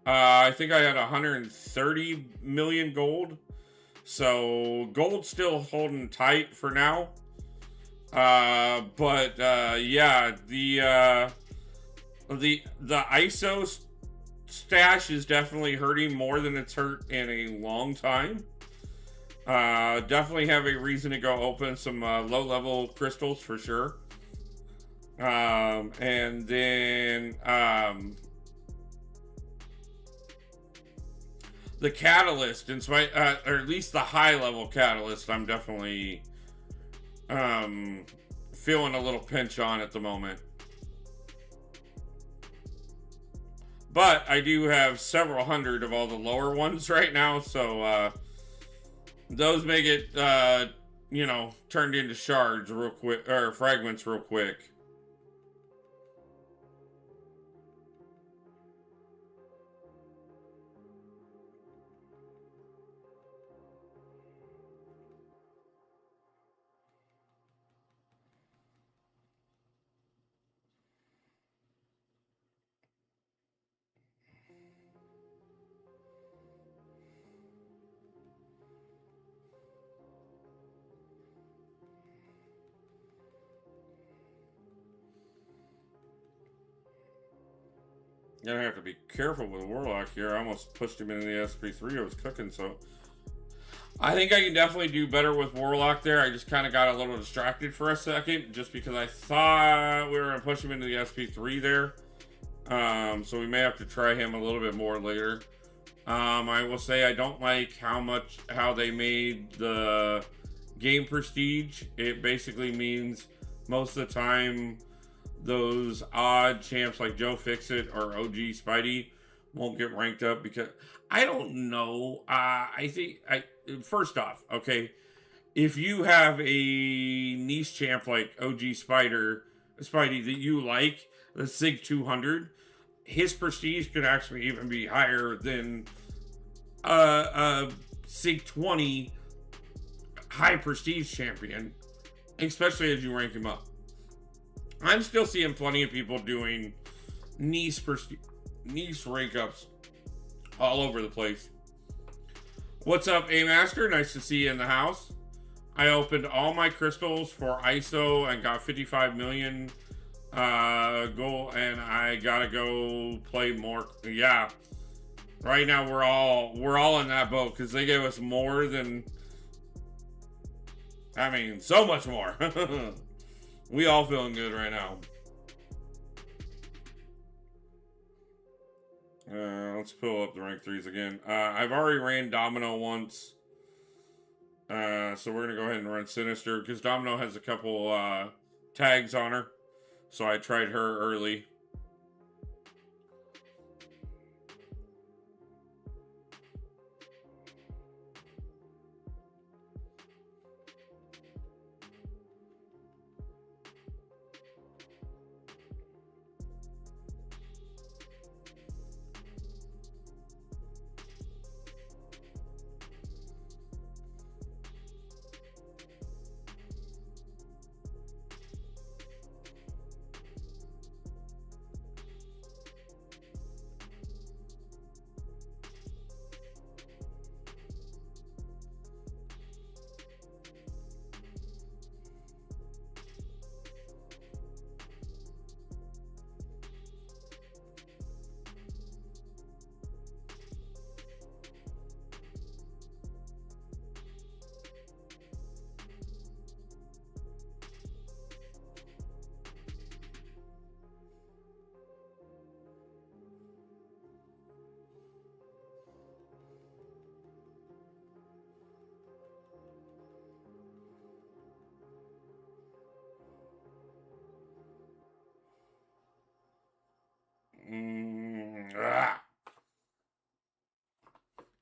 Speaker 2: I think I had 130 million gold. So gold's still holding tight for now. Yeah, the ISO stash is definitely hurting more than it's hurt in a long time. Definitely have a reason to go open some low-level crystals for sure. And then the catalyst, in spite, or at least the high-level catalyst, I'm definitely feeling a little pinch on at the moment. But I do have several hundred of all the lower ones right now, so those may get turned into shards real quick, or fragments real quick. Gonna have to be careful with Warlock here. I almost pushed him into the SP3 I was cooking, so I think I can definitely do better with Warlock there. I just kind of got a little distracted for a second just because I thought we were gonna push him into the SP3 there. So we may have to try him a little bit more later. I will say I don't like how they made the game prestige. It basically means most of the time those odd champs like Joe Fixit or OG Spidey won't get ranked up because I don't know. I think first off, okay, if you have a niche champ like OG Spidey that you like, the Sig 200, his prestige could actually even be higher than Sig 20 high prestige champion, especially as you rank him up. I'm still seeing plenty of people doing niche rank ups all over the place. What's up, A-Master? Nice to see you in the house. I opened all my crystals for ISO and got 55 million gold, and I gotta go play more. Yeah, right now we're all in that boat because they gave us more than, I mean, so much more. We all feeling good right now. Let's pull up the rank 3s again. I've already ran Domino once. So we're going to go ahead and run Sinister. Because Domino has a couple tags on her. So I tried her early.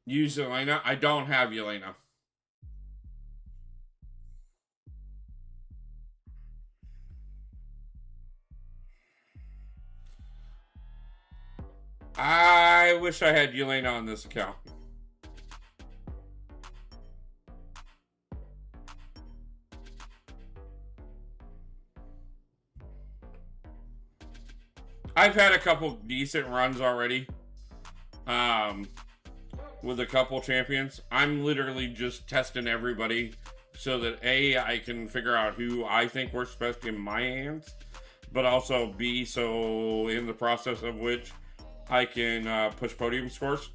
Speaker 2: Use Yelena. I don't have Yelena. I wish I had Yelena on this account. I've had a couple decent runs already. With a couple champions. I'm literally just testing everybody so that A, I can figure out who I think works best in my hands, but also B, so in the process of which I can push podium scores.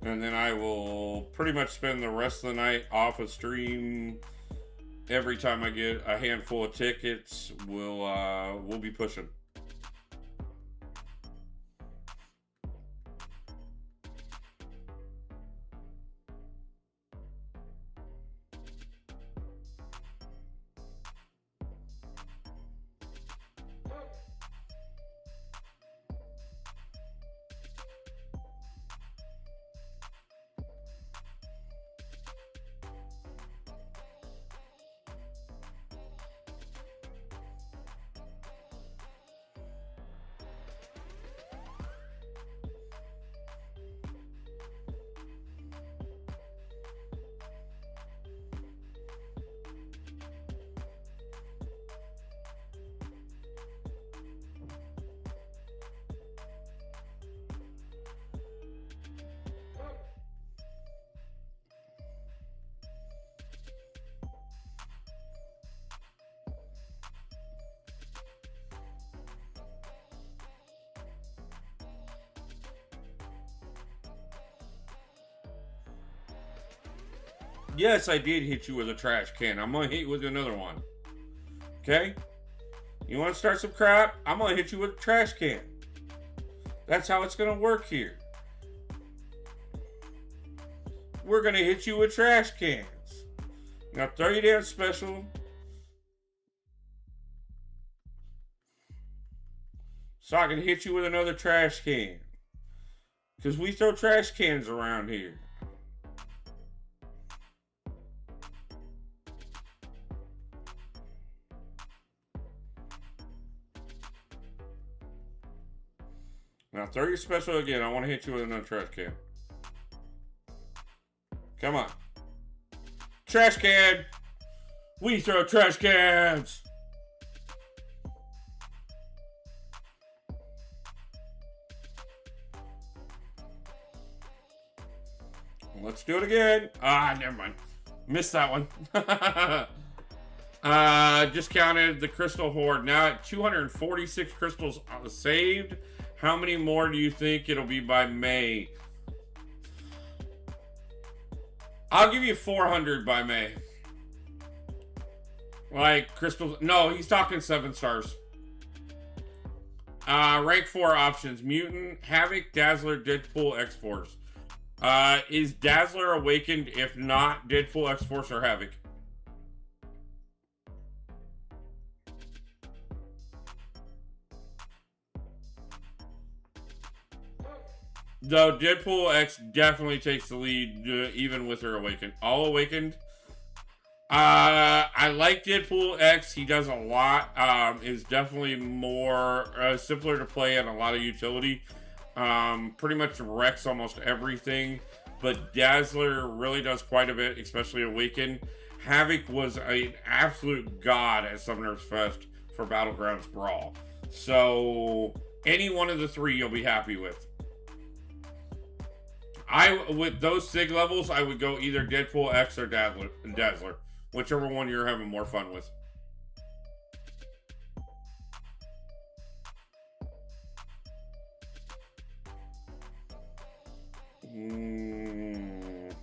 Speaker 2: And then I will pretty much spend the rest of the night off of stream. Every time I get a handful of tickets, we'll be pushing. Yes, I did hit you with a trash can. I'm going to hit you with another one. Okay? You want to start some crap? I'm going to hit you with a trash can. That's how it's going to work here. We're going to hit you with trash cans. Now, 30 damn special. So I can hit you with another trash can. Because we throw trash cans around here. Now, 30 special again. I want to hit you with another trash can. Come on. Trash can! We throw trash cans! Let's do it again. Ah, never mind. Missed that one. Just counted the crystal hoard. Now at 246 crystals saved. How many more do you think it'll be by May? I'll give you 400 by May. Like crystals. No, he's talking 7 stars. Rank 4 options. Mutant, Havoc, Dazzler, Deadpool, X-Force. Is Dazzler awakened? If not, Deadpool, X-Force, or Havoc? Though Deadpool X definitely takes the lead, even with her awakened. All awakened. I like Deadpool X. He does a lot. Is definitely more simpler to play and a lot of utility. Pretty much wrecks almost everything. But Dazzler really does quite a bit, especially awakened. Havoc was an absolute god at Summoner's Fest for Battlegrounds Brawl. So any one of the 3 you'll be happy with. With those SIG levels, I would go either Deadpool X or Dazzler. Whichever one you're having more fun with.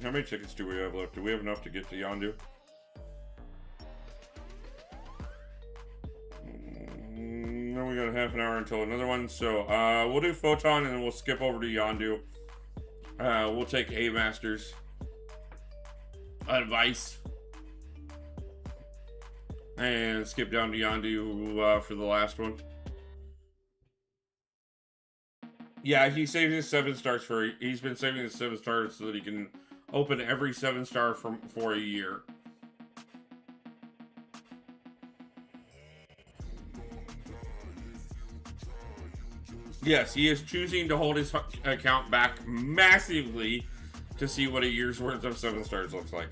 Speaker 2: How many tickets do we have left? Do we have enough to get to Yondu? No, we got half an hour until another one. So we'll do Photon and then we'll skip over to Yondu. We'll take A Master's advice and skip down to Yondu for the last one. Yeah, he's saving his 7 stars for. He's been saving his 7 stars so that he can open every 7-star for a year. Yes, he is choosing to hold his account back massively to see what a year's worth of 7 stars looks like.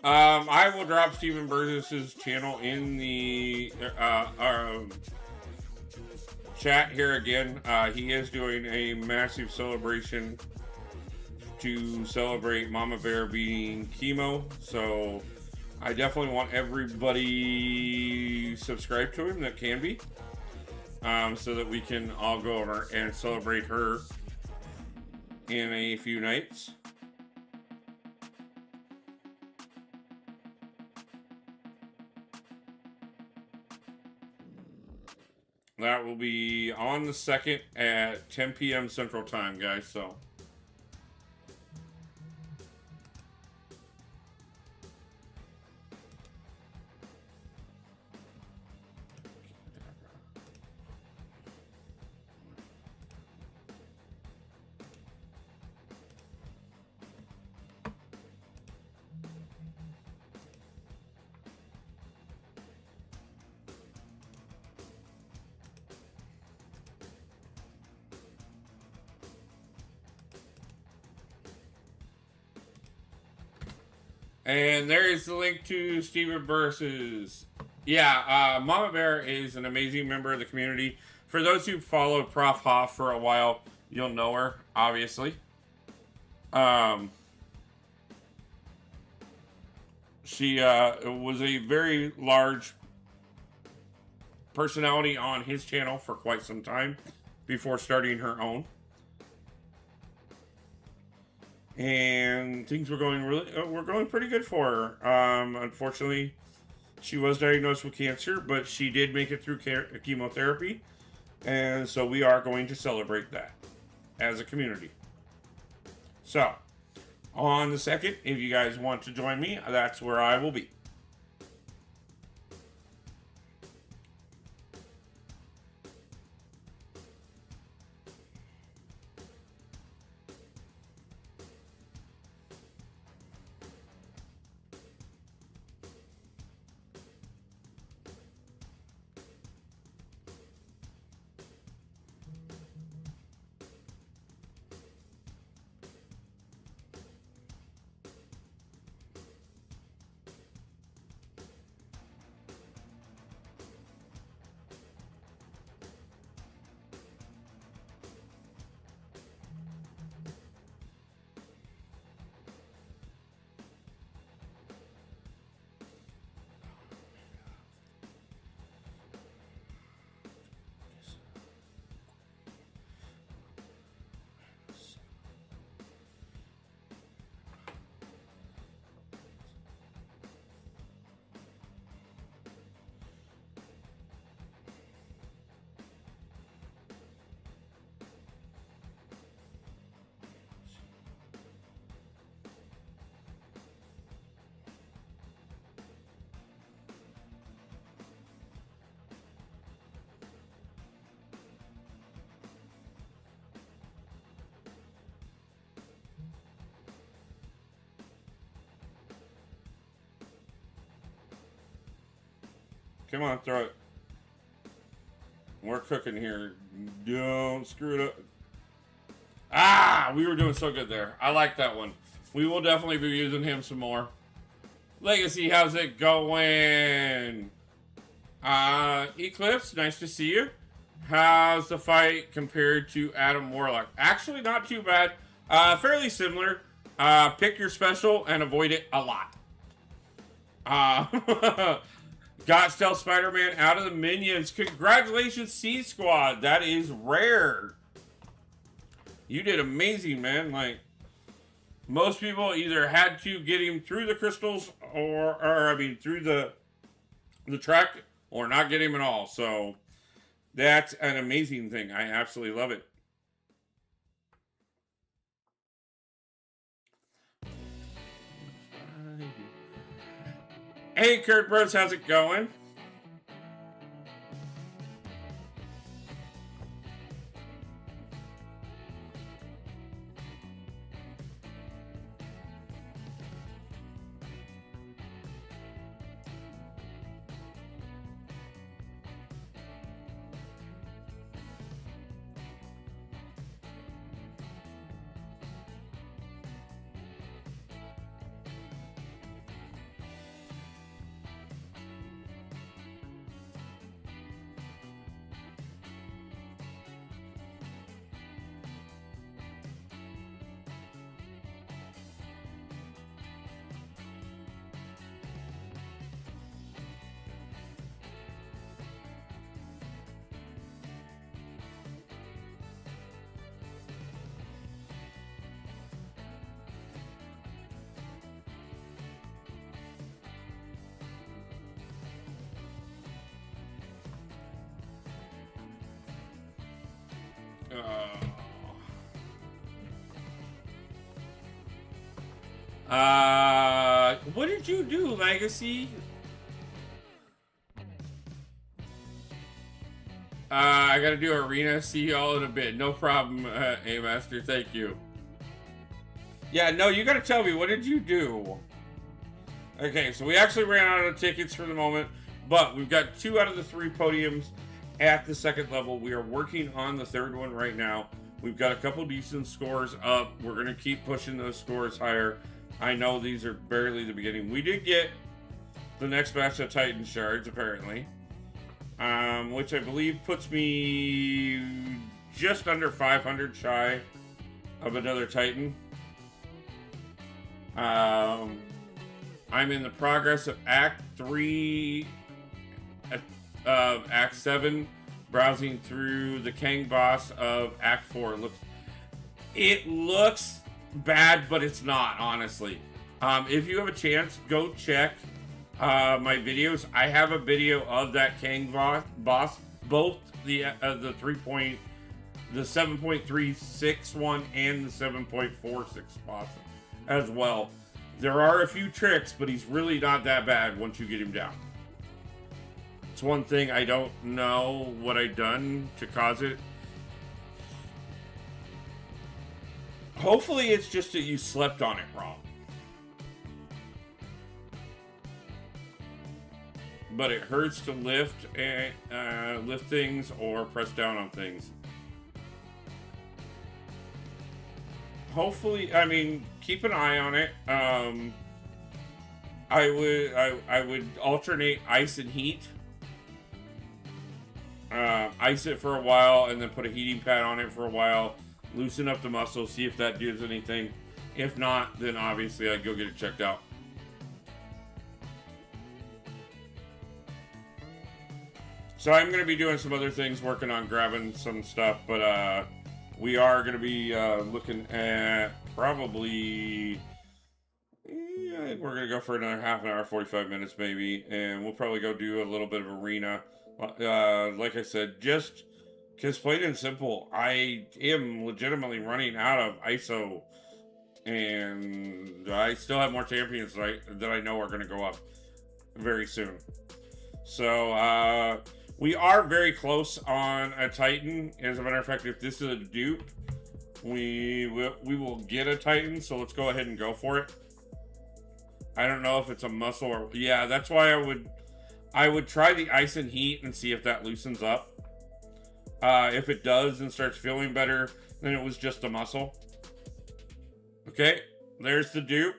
Speaker 2: I will drop Steven Burgess's channel in the chat here again. He is doing a massive celebration to celebrate Mama Bear beating chemo, so I definitely want everybody subscribed to him that can be, so that we can all go over and celebrate her in a few nights. That will be on the 2nd at 10 p.m. Central Time, guys, so. And there is the link to Steven Burris's. Yeah, Mama Bear is an amazing member of the community. For those who followed Prof Hoff for a while, you'll know her, obviously. She was a very large personality on his channel for quite some time before starting her own. And things were going pretty good for her. Unfortunately, she was diagnosed with cancer, but she did make it through chemotherapy, and so we are going to celebrate that as a community. So, on the 2nd, if you guys want to join me, that's where I will be. Come on, throw it. We're cooking here. Don't screw it up. Ah, we were doing so good there. I like that one. We will definitely be using him some more. Legacy, how's it going? Eclipse, nice to see you. How's the fight compared to Adam Warlock? Actually, not too bad. Fairly similar. Pick your special and avoid it a lot. Got Stealth Spider-Man out of the minions. Congratulations, C-Squad. That is rare. You did amazing, man. Like, most people either had to get him through the crystals through the track or not get him at all. So that's an amazing thing. I absolutely love it. Hey, Kurt Bros, how's it going? What did you do, Legacy? I gotta do arena. See y'all in a bit. No problem, A-Master. Thank you. Yeah, no, you gotta tell me, what did you do? Okay, so we actually ran out of tickets for the moment, but we've got 2 out of the 3 podiums at the 2nd level. We are working on the 3rd one right now. We've got a couple decent scores up. We're going to keep pushing those scores higher. I know these are barely the beginning. We did get the next batch of Titan shards, apparently, which I believe puts me just under 500 shy of another Titan. I'm in the progress of Act 3 of Act 7, browsing through the Kang boss of Act 4. It looks bad, but it's not, honestly. If you have a chance, go check my videos. I have a video of that Kang boss, both the 7.36 one and the 7.46 boss as well. There are a few tricks, but he's really not that bad once you get him down. It's one thing I don't know what I done to cause it. Hopefully it's just that you slept on it wrong. But it hurts to lift things or press down on things. Hopefully, I mean, keep an eye on it. I would alternate ice and heat. Ice it for a while and then put a heating pad on it for a while. Loosen up the muscle, see if that does anything. If not, then obviously I'd go get it checked out. So I'm going to be doing some other things, working on grabbing some stuff, but we are going to be looking at probably, I think we're going to go for another half an hour, 45 minutes maybe, and we'll probably go do a little bit of arena. Like I said, just because plain and simple, I am legitimately running out of ISO, and I still have more champions that I know are going to go up very soon. So, we are very close on a Titan. As a matter of fact, if this is a dupe, we will get a Titan, so let's go ahead and go for it. I don't know if it's a muscle or... Yeah, that's why I would try the ice and heat and see if that loosens up. If it does and starts feeling better, then it was just a muscle. Okay, there's the dupe.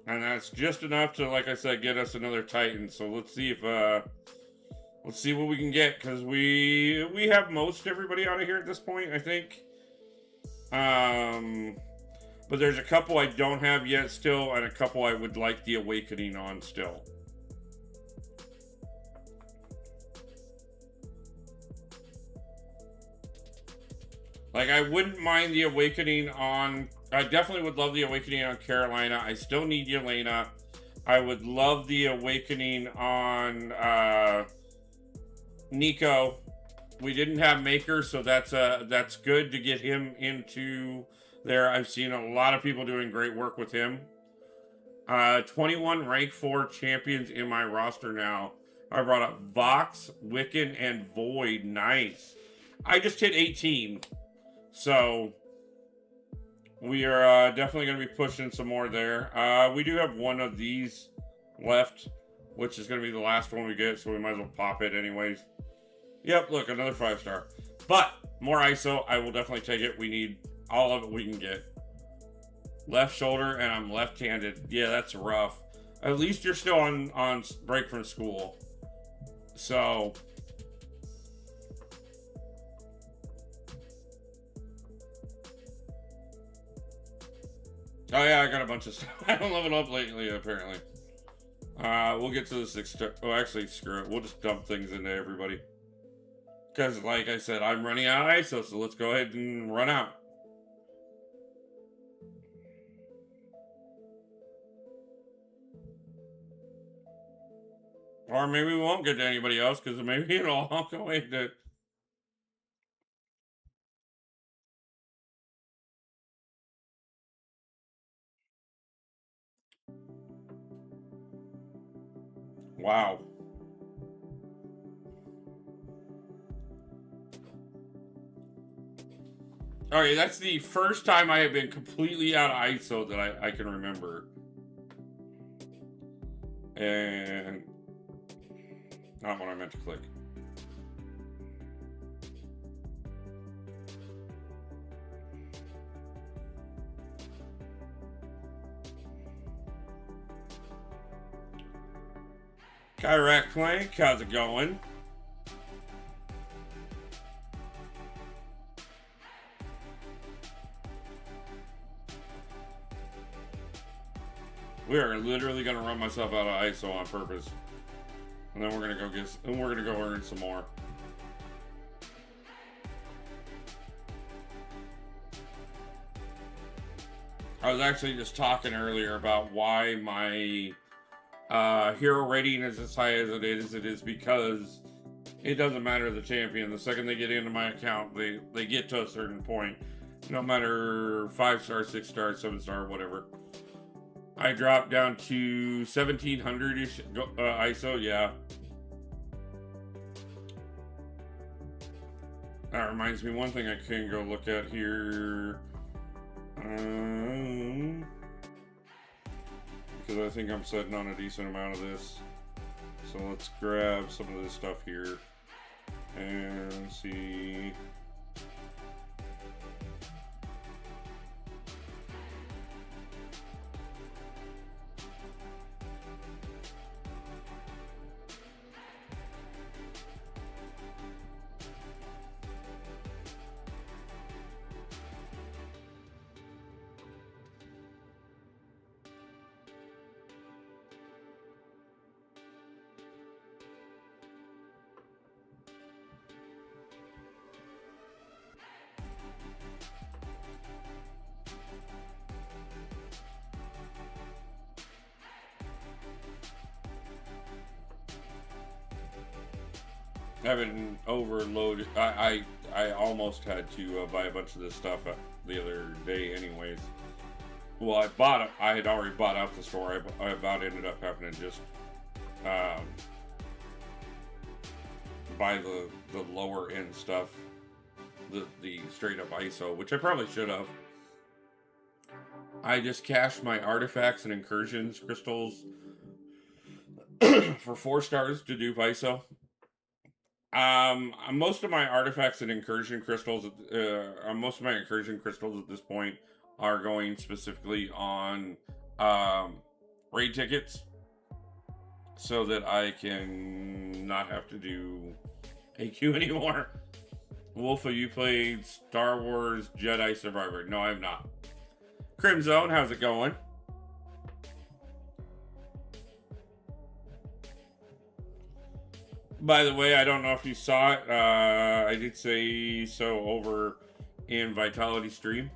Speaker 2: And that's just enough to, like I said, get us another Titan. So let's see if let's see what we can get, because we have most everybody out of here at this point, I think. But there's a couple I don't have yet still, and a couple I would like the Awakening on still. Like, I wouldn't mind the Awakening on... I definitely would love the Awakening on Carolina. I still need Yelena. I would love the Awakening on Nico. We didn't have Maker, so that's good to get him into there. I've seen a lot of people doing great work with him. 21 rank 4 champions in my roster now. I brought up Vox, Wiccan, and Void. Nice. I just hit 18. So we are definitely going to be pushing some more there. We do have one of these left, which is going to be the last one we get, so we might as well pop it anyways. Yep, look, another 5-star. But more ISO, I will definitely take it. We need all of it we can get. Left shoulder, and I'm left-handed. Yeah, that's rough. At least you're still on break from school. So... oh yeah, I got a bunch of stuff. I don't level up lately, apparently. We'll get to the 6-star. Oh, actually, screw it. We'll just dump things into everybody. Because, like I said, I'm running out of ISO, so let's go ahead and run out. Or maybe we won't get to anybody else, because maybe it'll all go into... wow. Okay, that's the first time I have been completely out of ISO that I can remember. And... not what I meant to click. Kyrak Plank, how's it going? We are literally gonna run myself out of ISO on purpose. And then we're gonna go get, and we're gonna go earn some more. I was actually just talking earlier about why my hero rating is as high as it is because it doesn't matter the champion. The second they get into my account, they get to a certain point. No matter 5-star, 6-star, 7-star, whatever. I dropped down to 1700-ish ISO, yeah. That reminds me, one thing I can go look at here. Because I think I'm sitting on a decent amount of this. So let's grab some of this stuff here and see. Having overloaded, I almost had to buy a bunch of this stuff the other day anyways. Well, I had already bought out the store. I about ended up having to just buy the lower end stuff, the straight up ISO, which I probably should have. I just cached my artifacts and incursions crystals for 4 stars to dupe ISO. Most of my artifacts and incursion crystals, most of my incursion crystals at this point are going specifically on raid tickets, so that I can not have to do AQ anymore. Wolf, have you played Star Wars Jedi Survivor? No, I have not. Crimzone, how's it going? By the way, I don't know if you saw it. I did say so over in Vitality stream.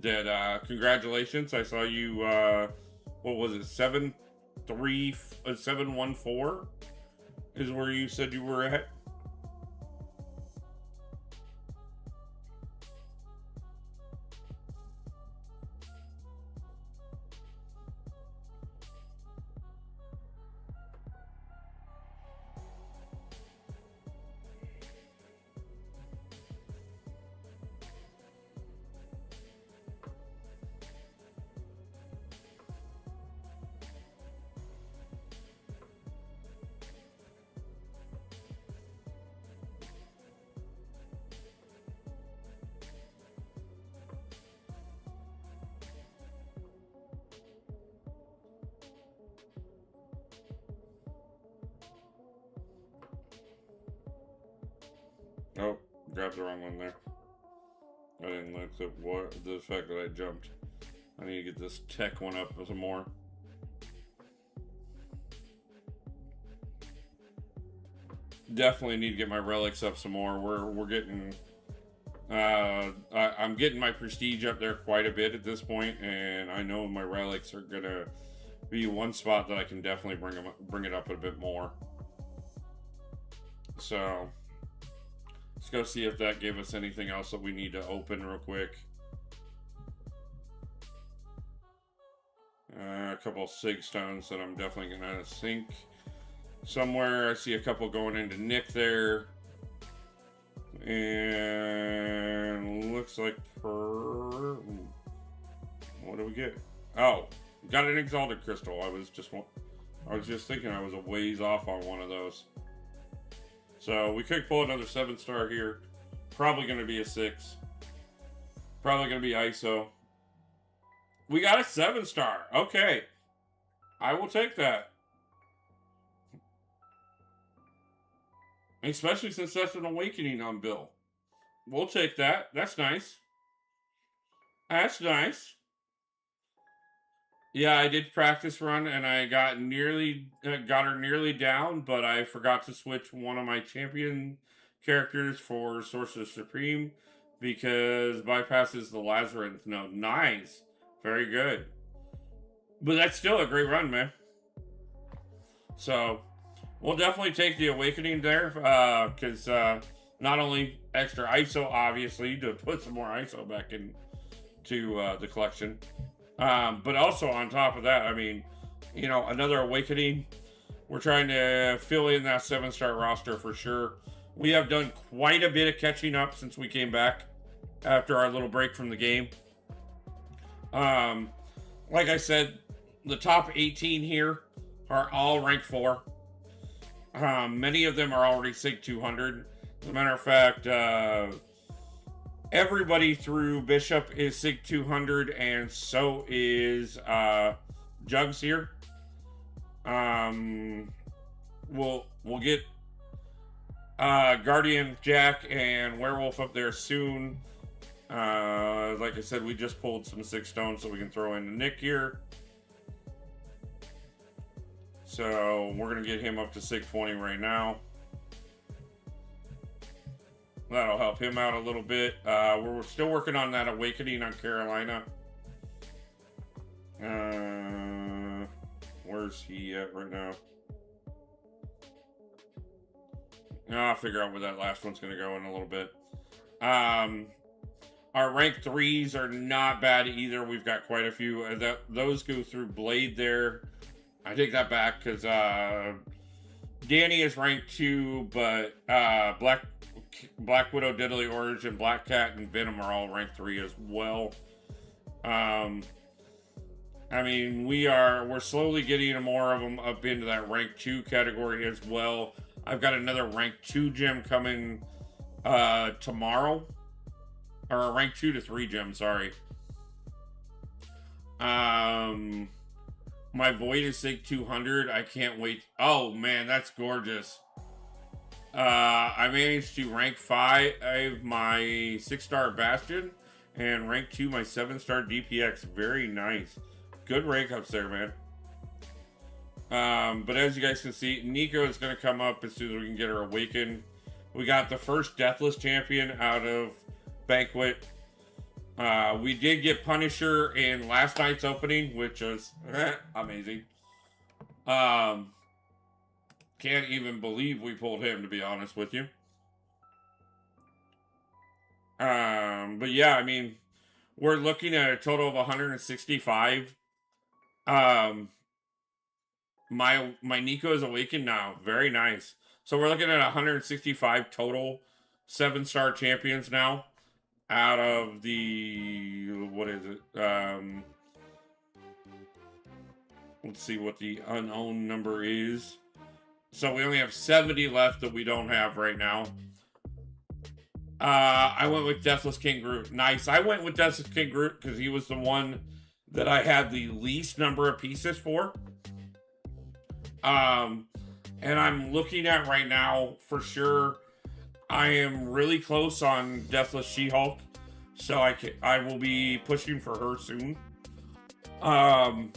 Speaker 2: Congratulations. I saw you, what was it, 714 is where you said you were at. Oh, grabbed the wrong one there. I didn't look at what the fact that I jumped. I need to get this tech one up some more. Definitely need to get my relics up some more. We're getting I'm getting my prestige up there quite a bit at this point, and I know my relics are gonna be one spot that I can definitely bring it up a bit more. So let's go see if that gave us anything else that we need to open real quick. A couple of sig stones that I'm definitely gonna sink somewhere. I see a couple going into Nick there, and looks like what do we get? Oh, got an exalted crystal. I was just thinking I was a ways off on one of those. So we could pull another 7-star here. Probably going to be a 6. Probably going to be ISO. We got a 7-star. Okay. I will take that. Especially since that's an awakening on Bill. We'll take that. That's nice. That's nice. Yeah, I did practice run, and I got her nearly down, but I forgot to switch one of my champion characters for Sorcerer Supreme because bypasses the Labyrinth node. Nice. Very good. But that's still a great run, man. So we'll definitely take the awakening there, because not only extra ISO, obviously, to put some more ISO back into the collection. But also on top of that, I mean, you know, another awakening. We're trying to fill in that 7-star roster for sure. We have done quite a bit of catching up since we came back after our little break from the game. Like I said, the top 18 here are all rank 4. Many of them are already SIG 200. As a matter of fact, everybody through Bishop is SIG 200, and so is Jugs here. We'll get Guardian, Jack, and Werewolf up there soon. Like I said, we just pulled some 6 stones so we can throw in Nick here. So we're gonna get him up to SIG 20 right now. That'll help him out a little bit. We're still working on that awakening on Carolina. Where's he at right now? I'll figure out where that last one's going to go in a little bit. Our rank 3s are not bad either. We've got quite a few. Those go through Blade there. I take that back because Danny is ranked 2, but Black Widow, Diddly Origin, Black Cat, and Venom are all ranked 3 as well. I mean, we're slowly getting more of them up into that rank 2 category as well. I've got another rank 2 gym coming tomorrow, or a rank 2 to 3 gym. Sorry. My Void is Sig 200. I can't wait. Oh man, that's gorgeous. I managed to rank 5 my 6-star Bastion and rank 2 my 7-star DPX. Very nice. Good rank ups there, man. But as you guys can see, Nico is going to come up as soon as we can get her awakened. We got the first Deathless champion out of Banquet. We did get Punisher in last night's opening, which was amazing. Can't even believe we pulled him, to be honest with you. But yeah, I mean, we're looking at a total of 165. My Nico is awakened now. Very nice. So we're looking at 165 total 7-star champions now. Out of the, what is it? Let's see what the unknown number is. So we only have 70 left that we don't have right now. I went with Deathless King Groot. Nice. I went with Deathless King Groot because he was the one that I had the least number of pieces for. And I'm looking at right now for sure. I am really close on Deathless She-Hulk, so I will be pushing for her soon. I'm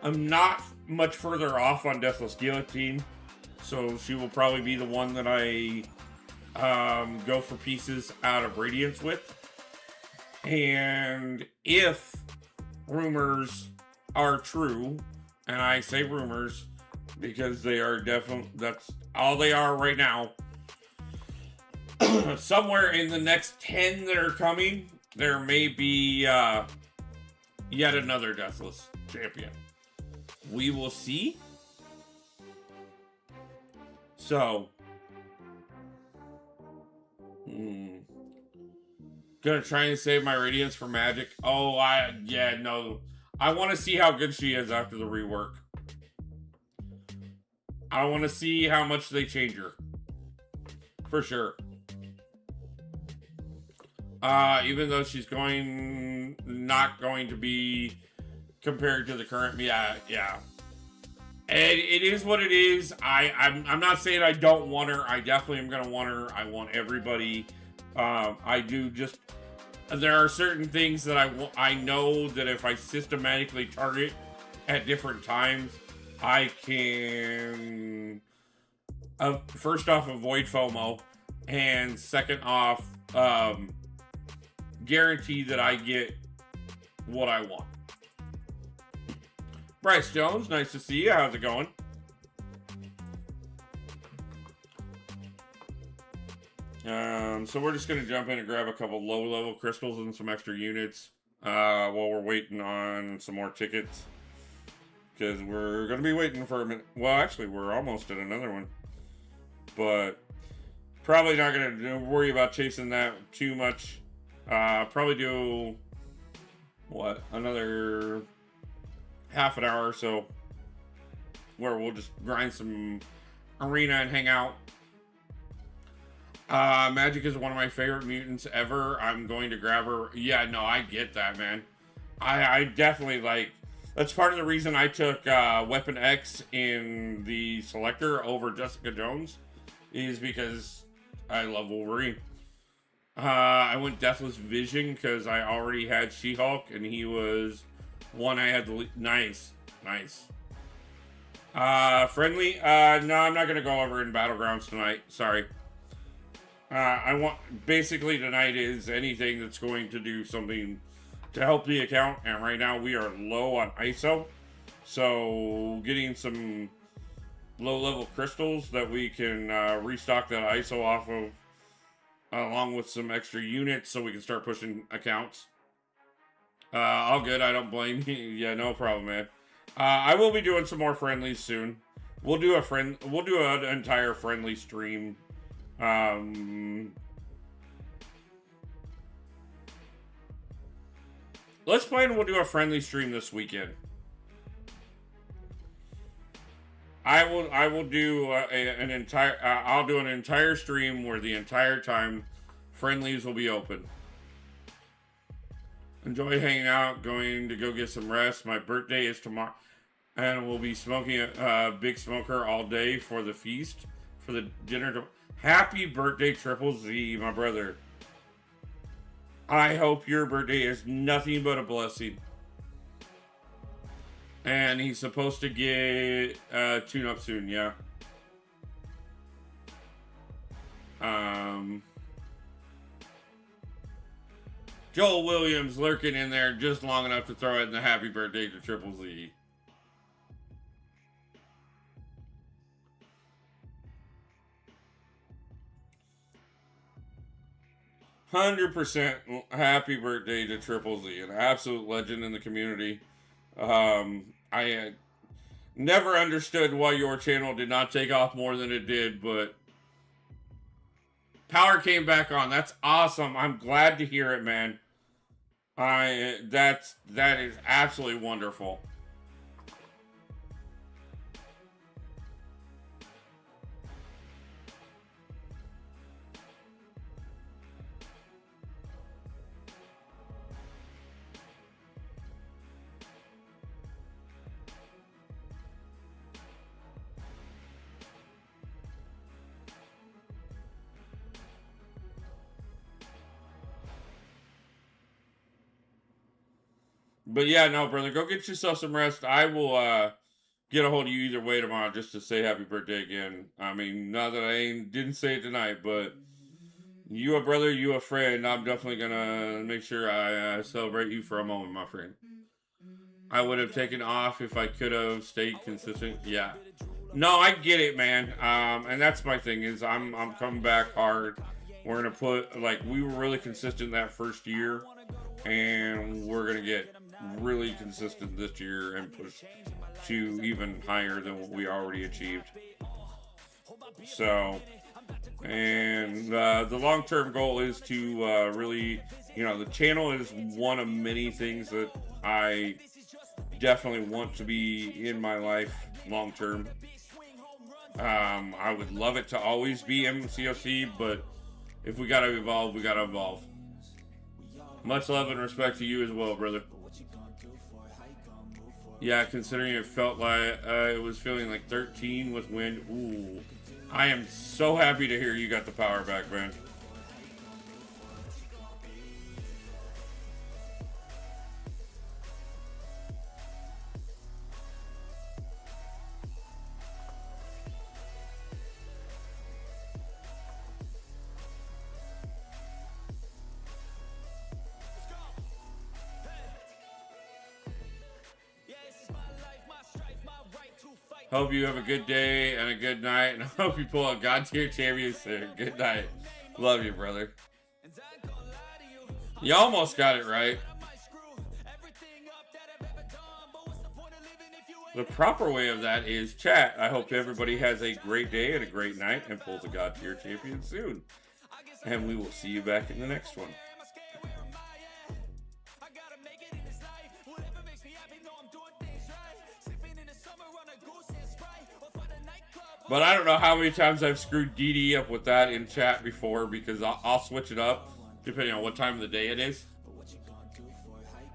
Speaker 2: not much further off on Deathless Guillotine, so she will probably be the one that I go for pieces out of Radiance with. And if rumors are true, and I say rumors because they are definitely, that's all they are right now. Somewhere in the next 10 that are coming, there may be yet another Deathless champion. We will see. So, gonna try and save my Radiance for Magic. Oh, no. I want to see how good she is after the rework. I want to see how much they change her. For sure. Even though she's not going to be compared to the current, yeah. And it is what it is. I'm not saying I don't want her. I definitely am gonna want her. I want everybody. I do just. There are certain things that I know that if I systematically target at different times, I can. First off, avoid FOMO, and second off, guarantee that I get what I want. Bryce Jones, nice to see you. How's it going? So we're just going to jump in and grab a couple low-level crystals and some extra units while we're waiting on some more tickets. Because we're going to be waiting for a minute. Well, actually, we're almost at another one. But probably not going to worry about chasing that too much. Probably do, another half an hour or so where we'll just grind some arena and hang out. Magic is one of my favorite mutants ever. I'm going to grab her. Yeah, no, I get that, man. I definitely that's part of the reason I took Weapon X in the selector over Jessica Jones, is because I love Wolverine. I went Deathless Vision because I already had She-Hulk, and he was one I had the nice. Friendly? No, I'm not going to go over in Battlegrounds tonight. Sorry. Basically tonight is anything that's going to do something to help the account, and right now we are low on ISO, so getting some low-level crystals that we can restock that ISO off of, along with some extra units so we can start pushing accounts. All good, I don't blame you. Yeah, no problem, man. I will be doing some more friendlies soon. We'll do an entire friendly stream. Let's plan. We'll do a friendly stream this weekend. I will do an entire. I'll do an entire stream where the entire time friendlies will be open. Enjoy hanging out. Going to go get some rest. My birthday is tomorrow, and we'll be smoking a big smoker all day for the feast, for the dinner. Happy birthday, Triple Z, my brother. I hope your birthday is nothing but a blessing. And he's supposed to get tune up soon, yeah. Joel Williams lurking in there just long enough to throw in the happy birthday to Triple Z. "100% happy birthday to Triple Z, an absolute legend in the community. I never understood why your channel did not take off more than it did, but power came back on. That's awesome. I'm glad to hear it, man. That is absolutely wonderful." But yeah, no, brother, go get yourself some rest. I will get a hold of you either way tomorrow just to say happy birthday again. I mean, not that didn't say it tonight, but you a brother, you a friend. I'm definitely gonna make sure I celebrate you for a moment, my friend. I would have taken off if I could have stayed consistent. Yeah. No, I get it, man. And that's my thing is I'm coming back hard. We're gonna put we were really consistent that first year, and we're gonna get really consistent this year and push to even higher than what we already achieved. So, and the long-term goal is to really, the channel is one of many things that I definitely want to be in my life long-term. I would love it to always be MCOC, but if we gotta evolve, we gotta evolve. Much love and respect to you as well, brother. Yeah, considering it felt like it was feeling like 13 with wind. Ooh, I am so happy to hear you got the power back, man. Hope you have a good day and a good night, and I hope you pull a God tier champion soon. Good night. Love you, brother. You almost got it right. The proper way of that is chat. I hope everybody has a great day and a great night and pulls a God tier champion soon. And we will see you back in the next one. But I don't know how many times I've screwed DD up with that in chat before, because I'll switch it up depending on what time of the day it is.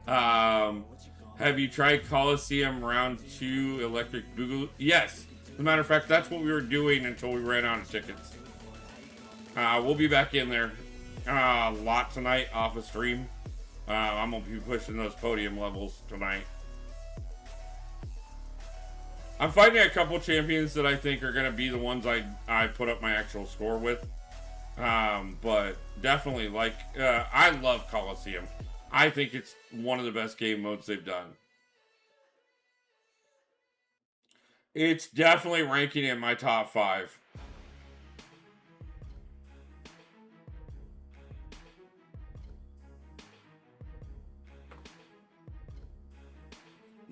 Speaker 2: Have you tried Coliseum Round 2 Electric Boogaloo? Yes. As a matter of fact, that's what we were doing until we ran out of tickets. We'll be back in there a lot tonight off of stream. I'm going to be pushing those podium levels tonight. I'm fighting a couple champions that I think are going to be the ones I put up my actual score with. But definitely, I love Coliseum. I think it's one of the best game modes they've done. It's definitely ranking in my top 5.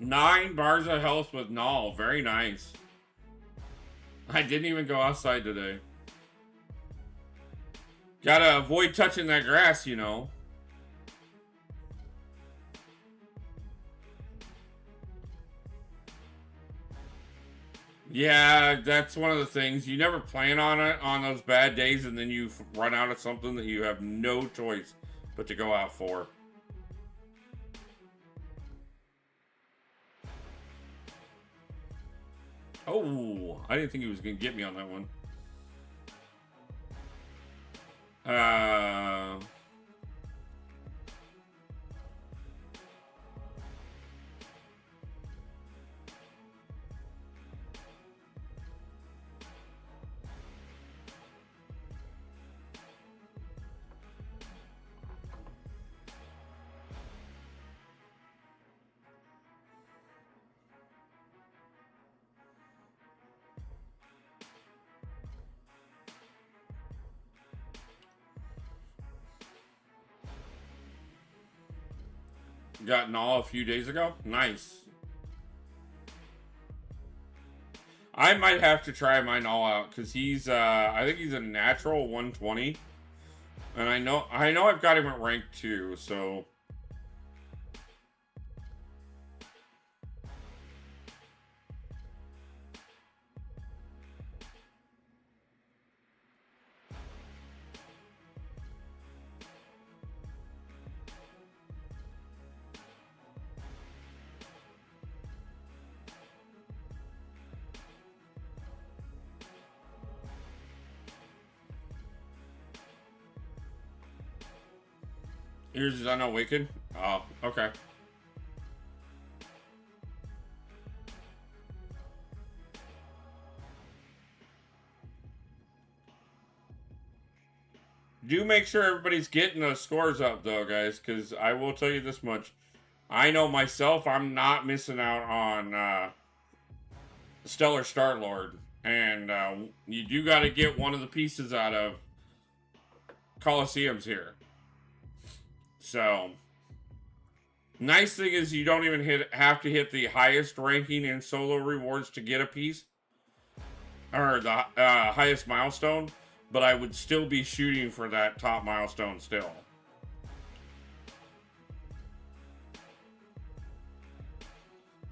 Speaker 2: Nine bars of health with Null. Very nice. I didn't even go outside today. Gotta avoid touching that grass, you know. Yeah, that's one of the things. You never plan on it on those bad days, and then you run out of something that you have no choice but to go out for. Oh, I didn't think he was going to get me on that one. Got Null a few days ago. Nice. I might have to try my Null out because he's I think he's a natural 120. And I know I've got him at rank 2, so yours is unawakened? Oh, okay. Do make sure everybody's getting those scores up, though, guys, because I will tell you this much. I know myself, I'm not missing out on Stellar Star-Lord. And you do got to get one of the pieces out of Coliseums here. So, nice thing is you don't even have to hit the highest ranking in solo rewards to get a piece. Or the highest milestone. But I would still be shooting for that top milestone still.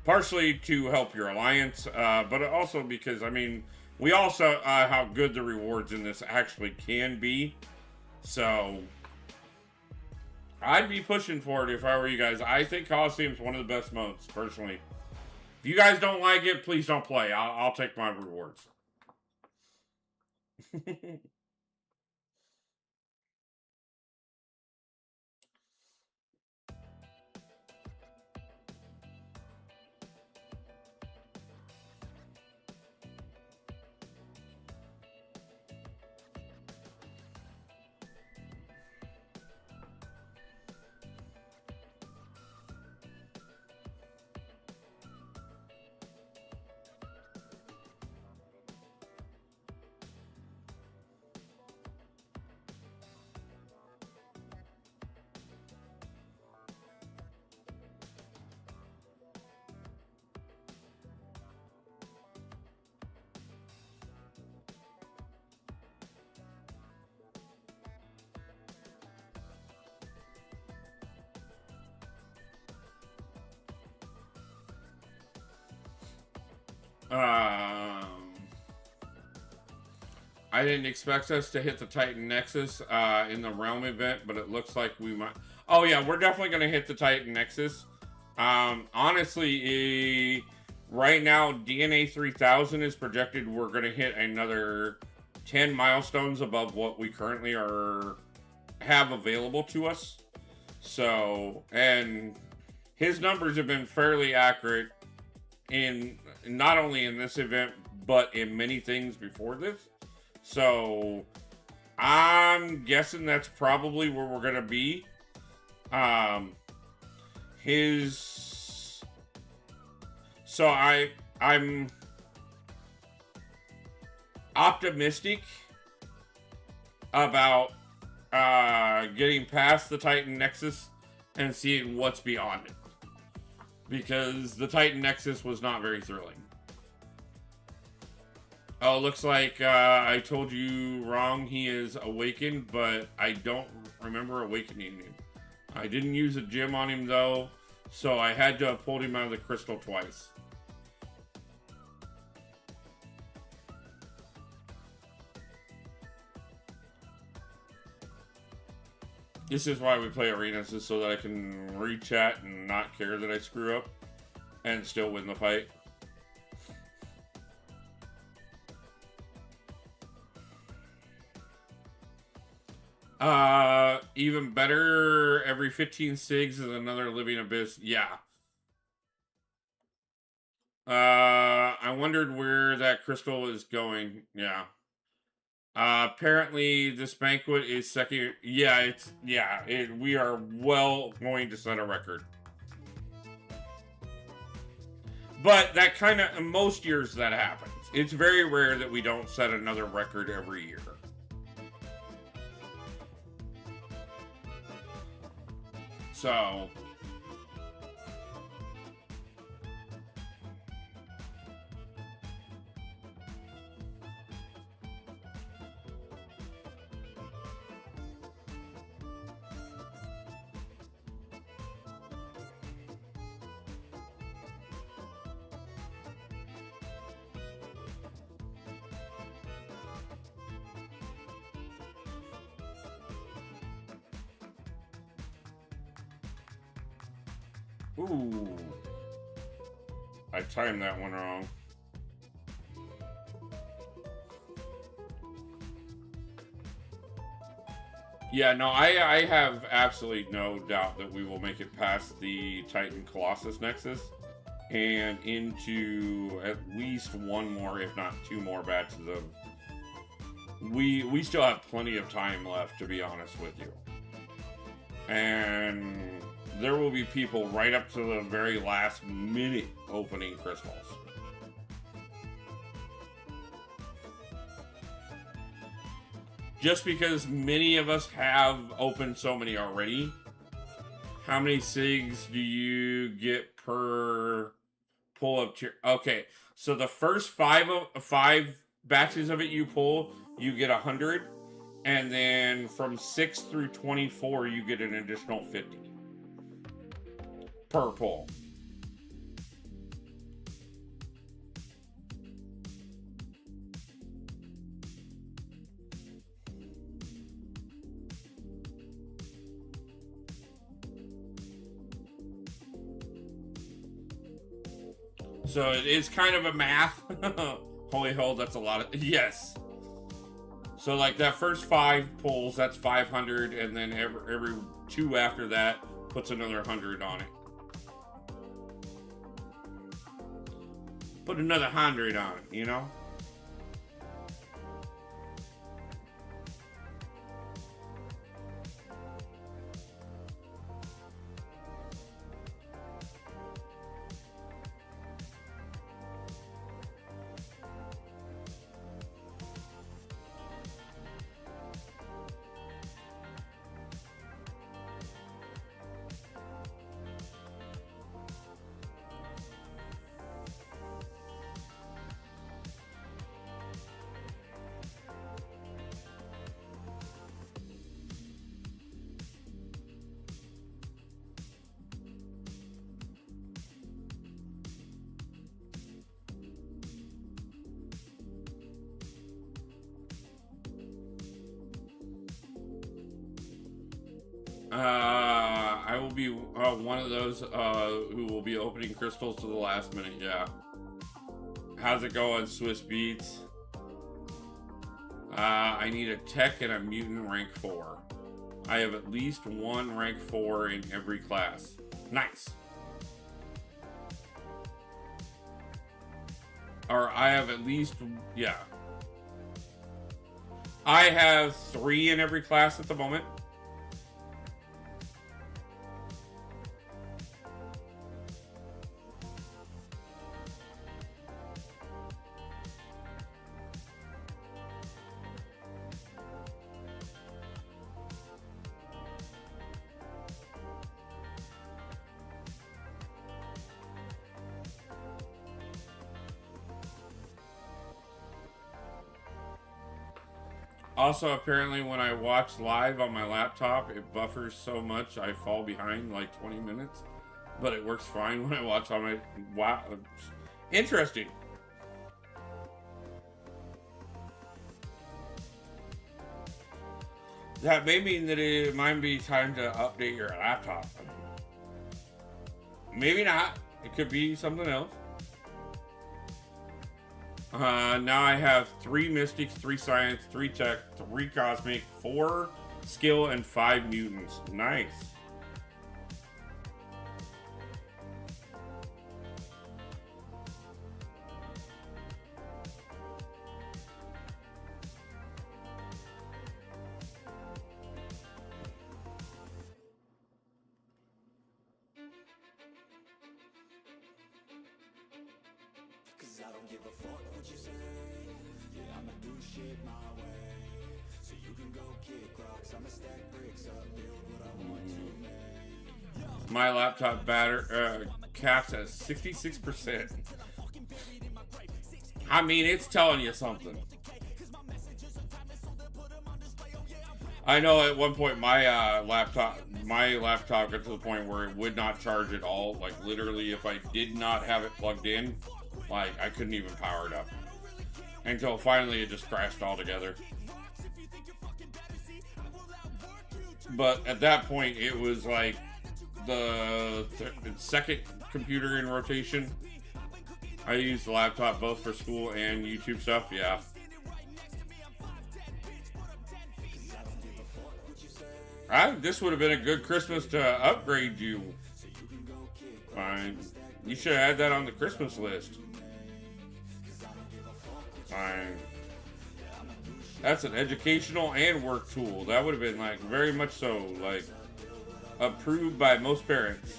Speaker 2: Partially to help your alliance, but also because, I mean, we also how good the rewards in this actually can be. So, I'd be pushing for it if I were you guys. I think Coliseum's one of the best modes, personally. If you guys don't like it, please don't play. I'll take my rewards. I didn't expect us to hit the Titan Nexus in the Realm event, but it looks like we might. Oh yeah, we're definitely going to hit the Titan Nexus. Honestly, right now DNA 3000 is projected we're going to hit another 10 milestones above what we currently have available to us. So, and his numbers have been fairly accurate in not only in this event, but in many things before this. So, I'm guessing that's probably where we're going to be. So I'm optimistic about getting past the Titan Nexus and seeing what's beyond it. Because the Titan Nexus was not very thrilling. Oh, looks like I told you wrong. He is awakened, but I don't remember awakening him. I didn't use a gem on him, though, so I had to have pulled him out of the crystal twice. This is why we play arenas, is so that I can re-chat and not care that I screw up and still win the fight. Even better, every 15 sigs is another living abyss. Yeah. I wondered where that crystal is going. Yeah. Apparently this banquet is second. Yeah, we are well going to set a record. But that kind of, most years that happens. It's very rare that we don't set another record every year. So, ooh. I timed that one wrong. Yeah, no, I have absolutely no doubt that we will make it past the Titan Colossus Nexus and into at least one more, if not two more batches of... We still have plenty of time left, to be honest with you. And there will be people right up to the very last minute opening crystals. Just because many of us have opened so many already, how many SIGs do you get per pull-up tier? Okay, so the first five batches of it you pull, you get 100. And then from 6 through 24, you get an additional 50 per pull. So it is kind of a math. Holy hell, that's a lot of... Yes. So like that first 5 pulls, that's 500, and then every 2 after that puts another 100 on it. Put another 100 on it, you know? I will be one of those who will be opening crystals to the last minute, yeah. How's it going, Swiss Beats? I need a tech and a mutant rank 4. I have at least one rank 4 in every class. Nice. Or I have at least, yeah. I have 3 in every class at the moment. Also, apparently, when I watch live on my laptop, it buffers so much I fall behind like 20 minutes. But it works fine when I watch on my... Wow. Interesting. That may mean that it might be time to update your laptop. Maybe not. It could be something else. Now I have 3 Mystics, 3 Science, 3 Tech, 3 Cosmic, 4 Skill, and 5 Mutants. Nice.
Speaker 1: I don't give a fuck what you say. Yeah, I'ma do shit my way. So you can go kick rocks. I'ma stack bricks up, build what I want to make.
Speaker 2: My laptop caps at 66%. I mean, it's telling you something. I know at one point my laptop got to the point where it would not charge at all. Like literally, if I did not have it plugged in, like I couldn't even power it up. Until finally it just crashed altogether. But at that point, it was like the second computer in rotation. I used the laptop both for school and YouTube stuff. Yeah. This would have been a good Christmas to upgrade you. Fine. You should have had that on the Christmas list. Fine. That's an educational and work tool. That would have been like very much so like approved by most parents.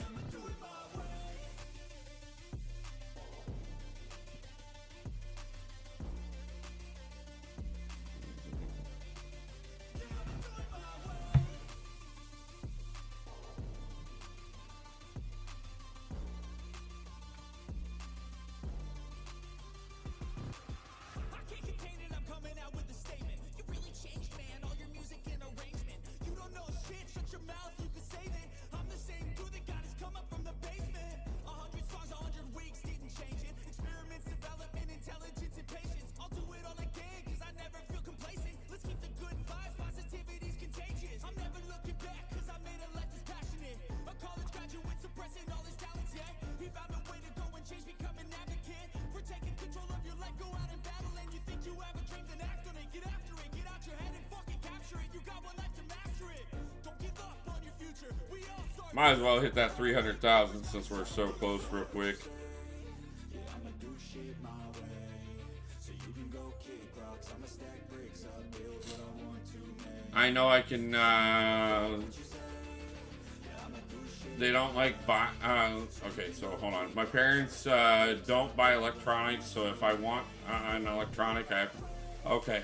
Speaker 2: Might as well hit that 300,000 since we're so close real quick. I know I can, they don't like buy, okay, so hold on. My parents, don't buy electronics, so if I want an electronic, I have to, okay.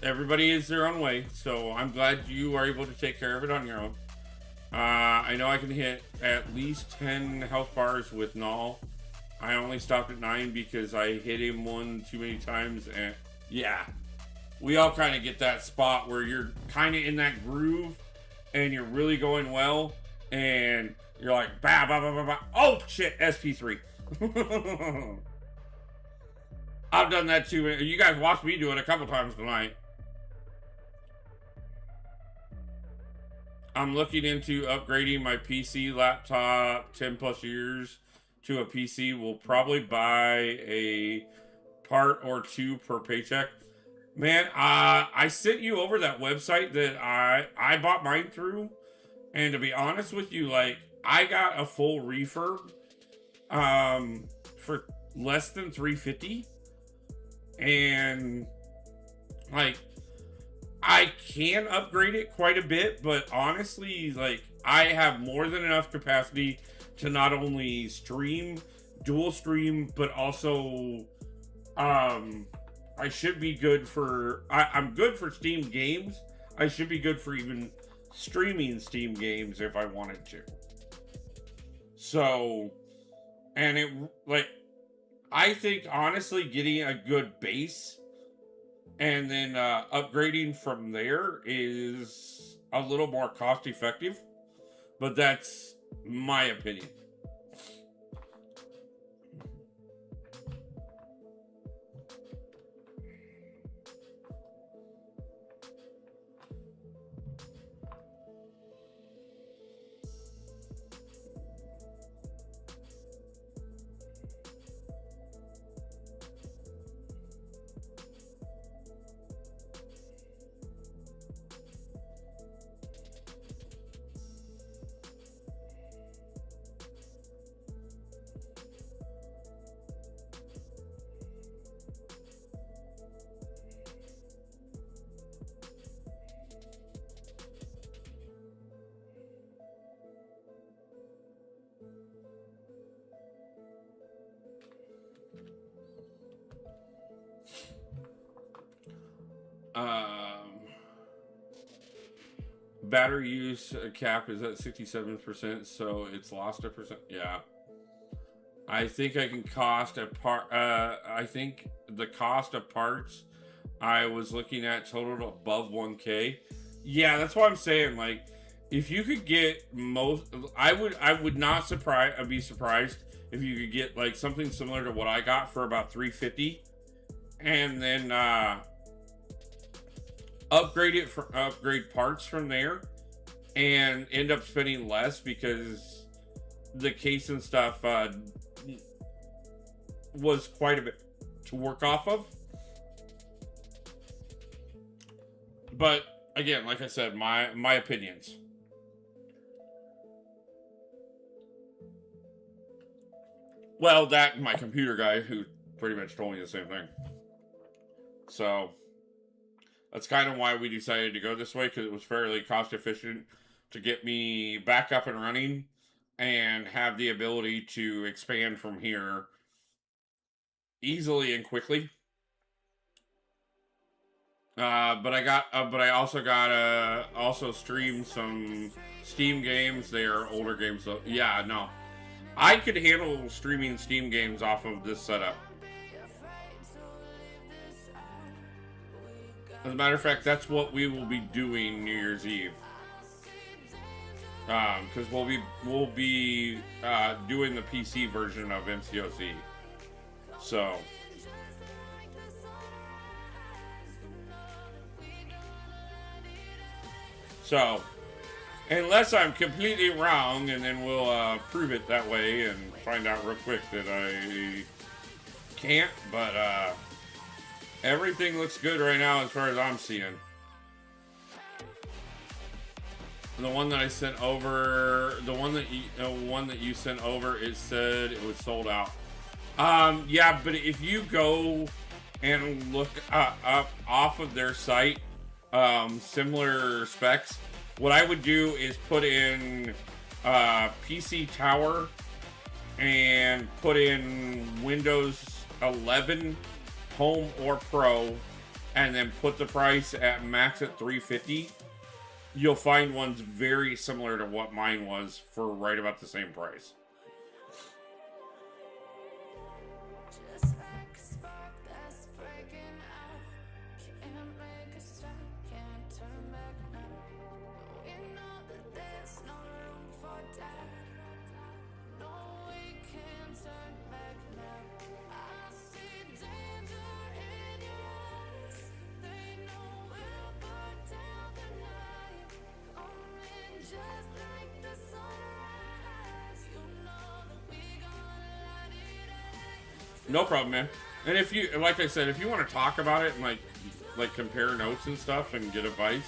Speaker 2: Everybody is their own way, so I'm glad you are able to take care of it on your own. I know I can hit at least 10 health bars with Null. I only stopped at 9 because I hit him one too many times, and yeah. We all kind of get that spot where you're kind of in that groove, and you're really going well, and you're like, bah, bah, bah, bah, bah. Oh shit, SP3. I've done that too. You guys watched me do it a couple times tonight. I'm looking into upgrading my PC laptop 10 plus years to a PC. We'll probably buy a part or two per paycheck. Man, I sent you over that website that I bought mine through. And to be honest with you, like, I got a full refurb for less than $350. And, like, I can upgrade it quite a bit, but honestly, like, I have more than enough capacity to not only stream, dual stream, but also, I should be good for, I'm good for Steam games. I should be good for even streaming Steam games if I wanted to. So, and I think honestly getting a good base and then upgrading from there is a little more cost effective, but that's my opinion. Battery use cap is at 67%, so it's lost a percent. Yeah. I think I can cost a part. I think the cost of parts I was looking at totaled above 1K. Yeah, that's what I'm saying. Like, if you could get most, I would not be surprised if you could get like something similar to what I got for about 350, and then upgrade parts from there, and end up spending less because the case and stuff was quite a bit to work off of. But again, like I said, my opinions. Well, that my computer guy who pretty much told me the same thing. So that's kind of why we decided to go this way, because it was fairly cost efficient to get me back up and running and have the ability to expand from here easily and quickly. But I also got also stream some Steam games. They are older games though. Yeah, no, I could handle streaming Steam games off of this setup. As a matter of fact, that's what we will be doing New Year's Eve. Because we'll be doing the PC version of MCOC. So, unless I'm completely wrong, and then we'll prove it that way and find out real quick that I can't, but everything looks good right now as far as I'm seeing. The one that I sent over, the one that you sent over, it said it was sold out. Yeah, but if you go and look up off of their site, similar specs, what I would do is put in PC Tower and put in Windows 11 Home or Pro, and then put the price at max at $350. You'll find ones very similar to what mine was for right about the same price. No problem, man. And if you, like I said, if you want to talk about it and like compare notes and stuff and get advice,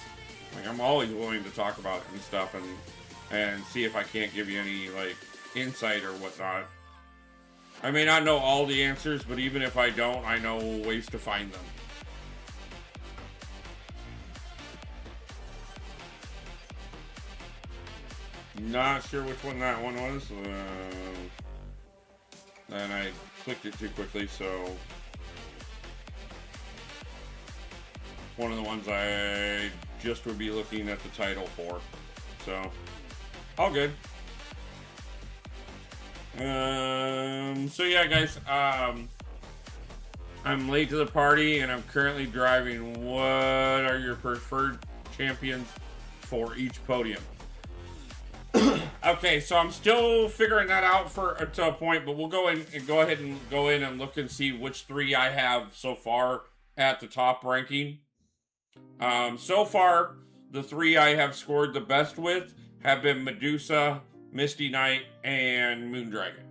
Speaker 2: like I'm always willing to talk about it and stuff and see if I can't give you any like insight or whatnot. I may not know all the answers, but even if I don't, I know ways to find them. Not sure which one that one was. And I clicked it too quickly, so one of the ones I just would be looking at the title for. So all good. So yeah, guys, I'm late to the party and I'm currently driving. What are your preferred champions for each podium? Okay, so I'm still figuring that out to a point, but we'll go ahead and look and see which 3 I have so far at the top ranking. So far, the 3 I have scored the best with have been Medusa, Misty Knight, and Moondragon.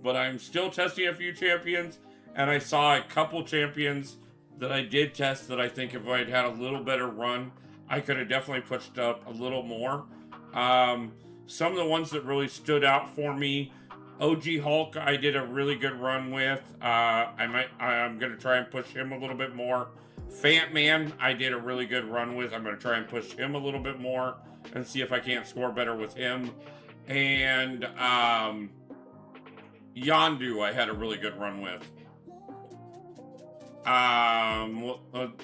Speaker 2: But I'm still testing a few champions, and I saw a couple champions that I did test that I think if I'd had a little better run, I could have definitely pushed up a little more. Some of the ones that really stood out for me, OG Hulk, I did a really good run with. I'm gonna try and push him a little bit more. Fant Man, I did a really good run with. I'm gonna try and push him a little bit more and see if I can't score better with him. And Yondu, I had a really good run with.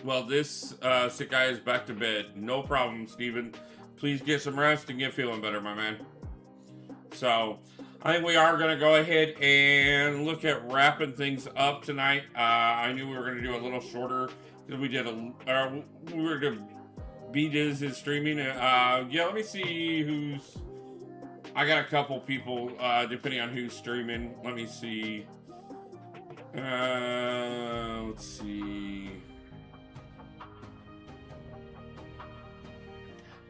Speaker 2: Well, this sick guy is back to bed. No problem, Steven. Please get some rest and get feeling better, my man. So, I think we are going to go ahead and look at wrapping things up tonight. I knew we were going to do a little shorter because we were going to B-Diz is streaming. Yeah, let me see who's... I got a couple people, depending on who's streaming. Let me see. Let's see.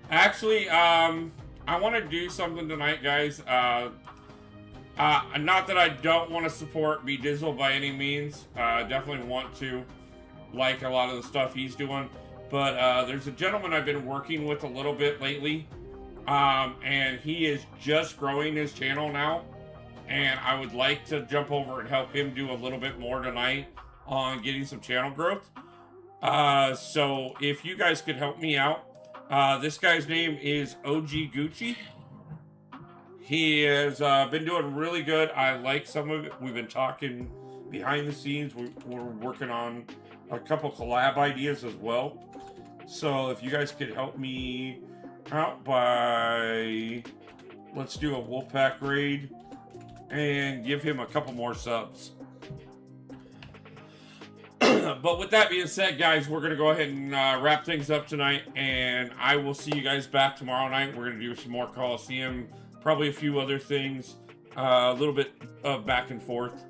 Speaker 2: Actually, I want to do something tonight, guys. Not that I don't want to support B-Dizzle by any means. Definitely want to, like a lot of the stuff he's doing. But there's a gentleman I've been working with a little bit lately. And he is just growing his channel now. And I would like to jump over and help him do a little bit more tonight on getting some channel growth. So if you guys could help me out, this guy's name is OG Gucci. He has been doing really good. I like some of it. We've been talking behind the scenes. We're working on a couple collab ideas as well. So if you guys could help me out by, let's do a Wolfpack raid and give him a couple more subs. But with that being said, guys, we're going to go ahead and wrap things up tonight, and I will see you guys back tomorrow night. We're going to do some more Coliseum, probably a few other things, a little bit of back and forth,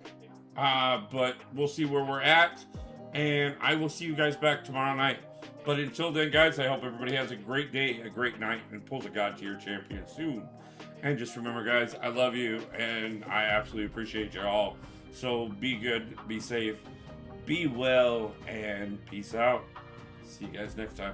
Speaker 2: but we'll see where we're at, and I will see you guys back tomorrow night. But until then, guys, I hope everybody has a great day, a great night, and pulls a God tier champion soon. And just remember, guys, I love you, and I absolutely appreciate you all. So be good, be safe, be well, and peace out. See you guys next time.